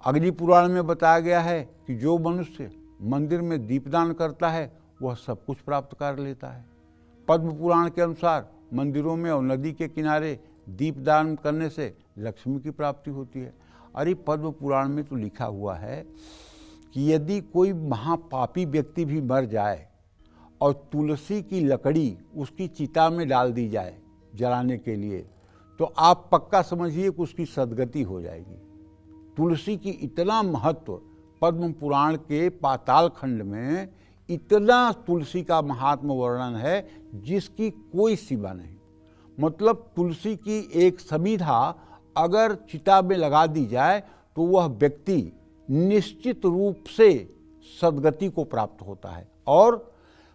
अग्नि पुराण में बताया गया है कि जो मनुष्य मंदिर में दीपदान करता है वह सब कुछ प्राप्त कर लेता है। पद्म पुराण के अनुसार मंदिरों में और नदी के किनारे दीपदान करने से लक्ष्मी की प्राप्ति होती है। अरे, पद्म पुराण में तो लिखा हुआ है कि यदि कोई महापापी व्यक्ति भी मर जाए और तुलसी की लकड़ी उसकी चिता में डाल दी जाए जलाने के लिए, तो आप पक्का समझिए कि उसकी सद्गति हो जाएगी। तुलसी की इतना महत्व, पद्म पुराण के पाताल खंड में इतना तुलसी का महात्म वर्णन है जिसकी कोई सीमा नहीं। मतलब तुलसी की एक समिधा अगर चिता में लगा दी जाए तो वह व्यक्ति निश्चित रूप से सद्गति को प्राप्त होता है। और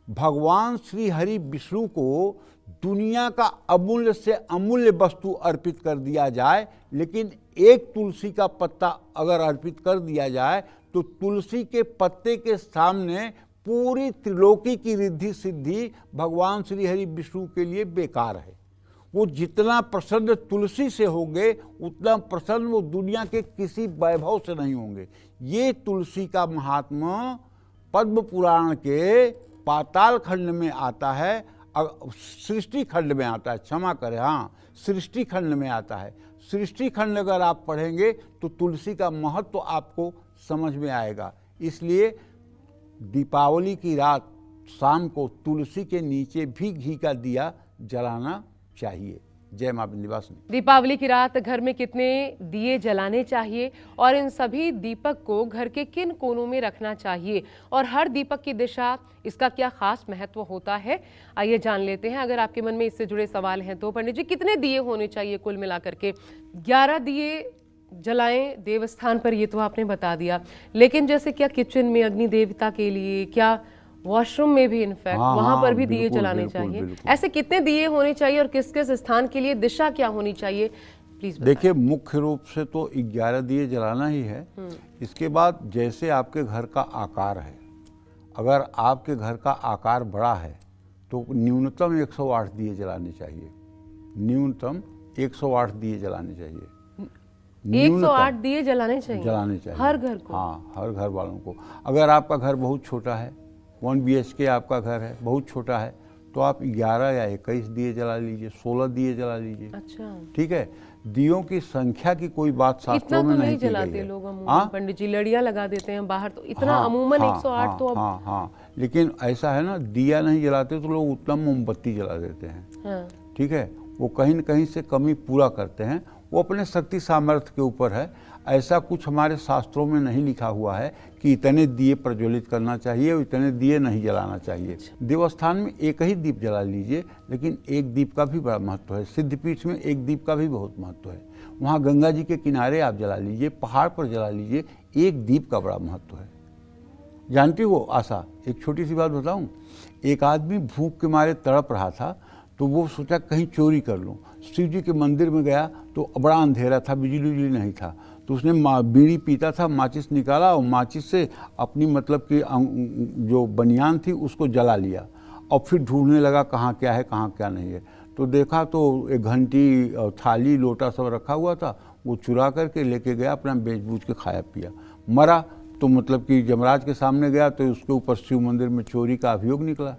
भगवान श्री हरि विष्णु को दुनिया का अमूल्य से अमूल्य वस्तु अर्पित कर दिया जाए, लेकिन एक तुलसी का पत्ता अगर अर्पित कर दिया जाए तो तुलसी के पत्ते के सामने पूरी त्रिलोकी की रिद्धि सिद्धि भगवान श्री हरि विष्णु के लिए बेकार है। वो जितना प्रसन्न तुलसी से होंगे उतना प्रसन्न वो दुनिया के किसी वैभव से नहीं होंगे। ये तुलसी का महात्मा पद्म पुराण के पाताल खंड में आता है, सृष्टि खंड में आता है, क्षमा करें, हाँ सृष्टि खंड में आता है। सृष्टि खंड अगर आप पढ़ेंगे तो तुलसी का महत्व तो आपको समझ में आएगा। इसलिए दीपावली की रात शाम को तुलसी के नीचे भी घी का दिया जलाना चाहिए। जय मां विंध्यवासिनी। दीपावली की रात घर में कितने दिए जलाने चाहिए और इन सभी दीपक को घर के किन कोनों में रखना चाहिए और हर दीपक की दिशा, इसका क्या खास महत्व होता है, आइए जान लेते हैं। अगर आपके मन में इससे जुड़े सवाल हैं तो पंडित जी, कितने दिए होने चाहिए कुल मिलाकर के? 11 दिए जलाएं देवस्थान पर, ये तो आपने बता दिया, लेकिन जैसे क्या किचन में अग्नि देवता के लिए, क्या वॉशरूम में भी इनफैक्ट वहां पर भी दिए जलाने चाहिए? ऐसे कितने दिए होने चाहिए और किस किस स्थान के लिए दिशा क्या होनी चाहिए, प्लीज? देखिए, मुख्य रूप से तो 11 दिए जलाना ही है। इसके बाद जैसे आपके घर का आकार है, अगर आपके घर का आकार बड़ा है तो न्यूनतम 108 दिए जलाने चाहिए। न्यूनतम 108 दिए जलाने चाहिए। 108 दिए जलाने चाहिए हर घर को? हाँ, हर घर वालों को। अगर आपका घर बहुत छोटा है, 1 BHK आपका घर है, बहुत छोटा है, तो आप 11 या 21 दिए जला लीजिए, 16 दिए जला लीजिए। अच्छा, ठीक है। दियों की संख्या की कोई बात शास्त्रों में नहीं जलाते लोग अमूमन, पंडित जी लड़ियां लगा देते हैं बाहर, तो इतना अमूमन 108 तो अब हाँ, लेकिन ऐसा है ना, दिया नहीं जलाते तो लोग उत्तम मोमबत्ती जला देते हैं। ठीक है, वो कहीं न कहीं से कमी पूरा करते हैं, वो अपने शक्ति सामर्थ्य के ऊपर है। ऐसा कुछ हमारे शास्त्रों में नहीं लिखा हुआ है कि इतने दिए प्रज्वलित करना चाहिए और इतने दिए नहीं जलाना चाहिए। देवस्थान में एक ही दीप जला लीजिए, लेकिन एक दीप का भी बड़ा महत्व है। सिद्धपीठ में एक दीप का भी बहुत महत्व है। वहाँ गंगा जी के किनारे आप जला लीजिए, पहाड़ पर जला लीजिए, एक दीप का बड़ा महत्व है। जानती हो आशा, एक छोटी सी बात बताऊँ। एक आदमी भूख के मारे तड़प रहा था, तो वो सोचा कहीं चोरी कर लूँ। शिव जी के मंदिर में गया तो बड़ा अंधेरा था, बिजली उजली नहीं था, तो उसने बीड़ी पीता था, माचिस निकाला और माचिस से अपनी मतलब कि जो बनियान थी उसको जला लिया और फिर ढूंढने लगा कहाँ क्या है, कहाँ क्या नहीं है। तो देखा तो एक घंटी, थाली, लोटा सब रखा हुआ था, वो चुरा करके लेके गया, अपना बेच बूझ के खाया पिया, मरा। तो मतलब कि यमराज के सामने गया तो उसके ऊपर शिव मंदिर में चोरी का अभियोग निकला।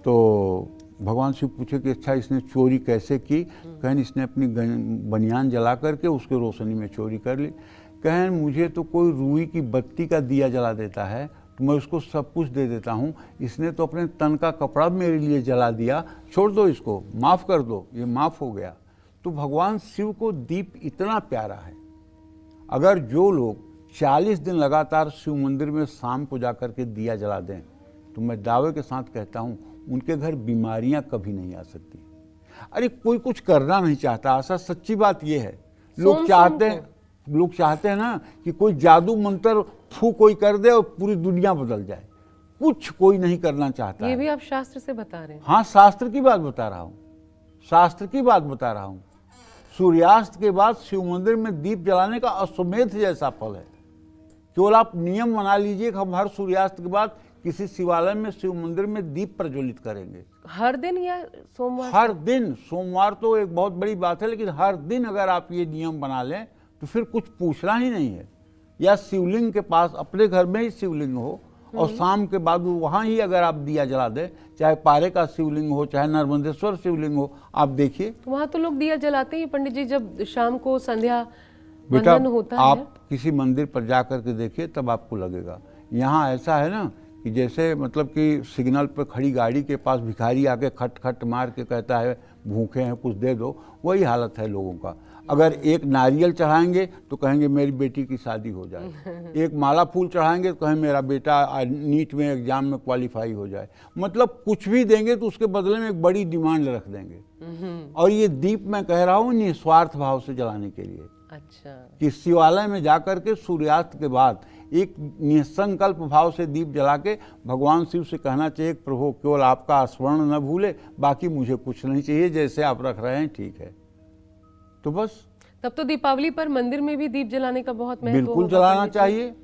तो भगवान शिव पूछे कि अच्छा इसने चोरी कैसे की? कहें इसने अपनी बनियान जला करके उसके रोशनी में चोरी कर ली। कहें मुझे तो कोई रुई की बत्ती का दिया जला देता है तो मैं उसको सब कुछ दे देता हूँ, इसने तो अपने तन का कपड़ा मेरे लिए जला दिया, छोड़ दो इसको, माफ़ कर दो, ये माफ़ हो गया। तो भगवान शिव को दीप इतना प्यारा है। अगर जो लोग 40 दिन लगातार शिव मंदिर में शाम को जाकर के दिया जला दें तो मैं दावे के साथ कहता हूँ उनके घर बीमारियां कभी नहीं आ सकती। अरे कोई कुछ करना नहीं चाहता, ऐसा सच्ची बात ये है। लोग चाहते हैं ना कि कोई जादू मंत्र फू कोई कर दे और पूरी दुनिया बदल जाए। कुछ कोई नहीं करना चाहता। ये भी आप शास्त्र से बता रहे हैं? हाँ, शास्त्र की बात बता रहा हूँ, शास्त्र की बात बता रहा हूँ। सूर्यास्त के बाद शिव मंदिर में दीप जलाने का अश्वमेध जैसा फल है। केवल आप नियम बना लीजिए कि हम हर सूर्यास्त के बाद किसी शिवालय में, शिव मंदिर में दीप प्रज्वलित करेंगे। हर दिन या सोमवार? हर दिन। सोमवार तो एक बहुत बड़ी बात है, लेकिन हर दिन अगर आप ये नियम बना लें तो फिर कुछ पूछना ही नहीं है। या शिवलिंग के पास, अपने घर में ही शिवलिंग हो और शाम के बाद वहाँ ही अगर आप दिया जला दें, चाहे पारे का शिवलिंग हो चाहे नर्मदेश्वर शिवलिंग हो, आप देखिए। तो वहाँ तो लोग दिया जलाते हैं पंडित जी, जब शाम को संध्या बेटा होता है। आप किसी मंदिर पर जा करके देखिए, तब आपको लगेगा। यहाँ ऐसा है ना कि जैसे मतलब कि सिग्नल पर खड़ी गाड़ी के पास भिखारी आके खट खट मार के कहता है भूखे हैं कुछ दे दो, वही हालत है लोगों का। अगर एक नारियल चढ़ाएंगे तो कहेंगे मेरी बेटी की शादी हो जाए, एक माला फूल चढ़ाएंगे तो कहें मेरा बेटा नीट में एग्जाम में क्वालिफाई हो जाए। मतलब कुछ भी देंगे तो उसके बदले में एक बड़ी डिमांड रख देंगे। और ये दीप मैं कह रहा हूँ निस्वार्थ भाव से जलाने के लिए। अच्छा। कि शिवालय में जाकर के सूर्यास्त के बाद एक निसंकल्प भाव से दीप जला के भगवान शिव से कहना चाहिए कि प्रभु केवल आपका स्मरण न भूले, बाकी मुझे कुछ नहीं चाहिए, जैसे आप रख रहे हैं ठीक है। तो बस तब तो दीपावली पर मंदिर में भी दीप जलाने का बहुत महत्व बिल्कुल होगा जलाना पंडित जी। चाहिए।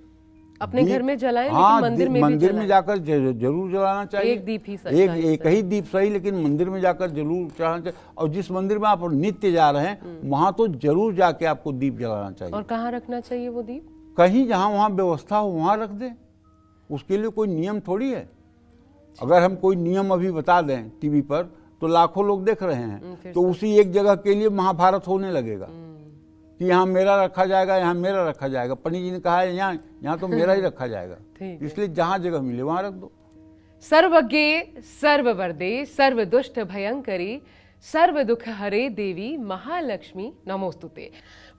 अपने घर में जलाएं, हाँ, लेकिन मंदिर में भी मंदिर में जलाएं। जाकर जरूर जलाना चाहिए। एक दीप ही सही, एक ही दीप सही, लेकिन मंदिर में जाकर जरूर जलाना चाहिए। और जिस मंदिर में आप नित्य जा रहे हैं वहां तो जरूर जाके आपको दीप जलाना चाहिए। और कहाँ रखना चाहिए वो दीप? कहीं जहां वहां व्यवस्था हो वहां रख दें, उसके लिए कोई नियम थोड़ी है। अगर हम कोई नियम अभी बता दें टीवी पर तो लाखों लोग देख रहे हैं, तो उसी एक जगह के लिए महाभारत होने लगेगा कि यहाँ मेरा रखा जाएगा, यहाँ मेरा रखा जाएगा। पंडित जी ने कहा है यहाँ तो मेरा ही रखा जाएगा, इसलिए जहां जगह मिले वहां रख दो। सर्वज्ञे सर्ववरदे सर्वदुष्ट भयंकरी सर्व दुख हरे देवी महालक्ष्मी नमोस्तुते।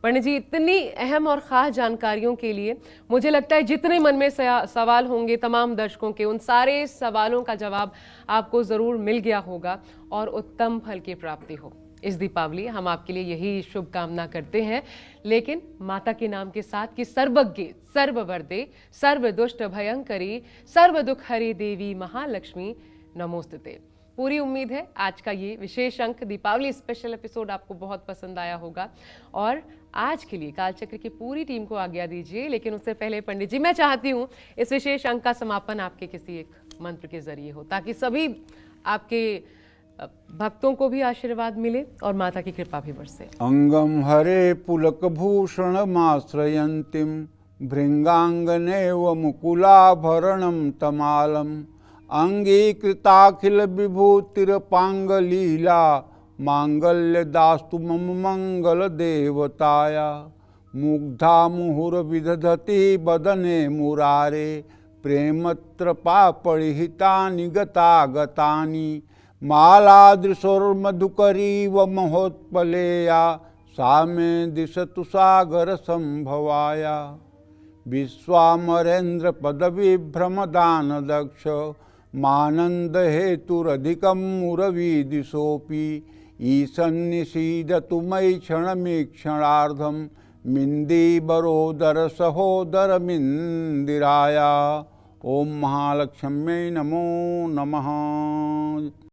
पंडित जी, इतनी अहम और खास जानकारियों के लिए मुझे लगता है जितने मन में सवाल होंगे तमाम दर्शकों के, उन सारे सवालों का जवाब आपको जरूर मिल गया होगा और उत्तम फल की प्राप्ति हो। इस दीपावली हम आपके लिए यही शुभकामना करते हैं, लेकिन माता के नाम के साथ कि सर्वज्ञ सर्ववरदे सर्वदुष्ट भयंकरी सर्व दुख हरे देवी महालक्ष्मी नमोस्तुते। पूरी उम्मीद है आज का ये विशेष अंक दीपावली स्पेशल एपिसोड आपको बहुत पसंद आया होगा। और आज के लिए कालचक्र की पूरी टीम को आज्ञा दीजिए, लेकिन उससे पहले पंडित जी मैं चाहती हूँ इस विशेष अंक का समापन आपके किसी एक मंत्र के जरिए हो, ताकि सभी आपके भक्तों को भी आशीर्वाद मिले और माता की कृपा भी बरसे। अंगम हरे पुलक भूषण माश्रयन्तीम भृंगांगनेव मुकुलाभरणम तमालम अंगीकृताखिल विभूतिरपांगलीला मांगल्य दास्तु मम मंगल देवताया मुग्धा मुहुर्विदधति बदने मुरारे प्रेमत्र पापड़िहितानि गतागतानि मालादृशोर्मधुकरीव महोत्पलेया सा मे दिशतु सागर संभवाया विश्वामरेन्द्र पदविभ्रमदान दक्ष मानंद हेतुरधिकं मुरवीदिशोऽपि ईशन्निषीदतु मयि क्षणमीक्षणार्धं मिन्दीवरोदर सहोदरमिन्दिराया। ओम महालक्ष्म्यै नमो नमः।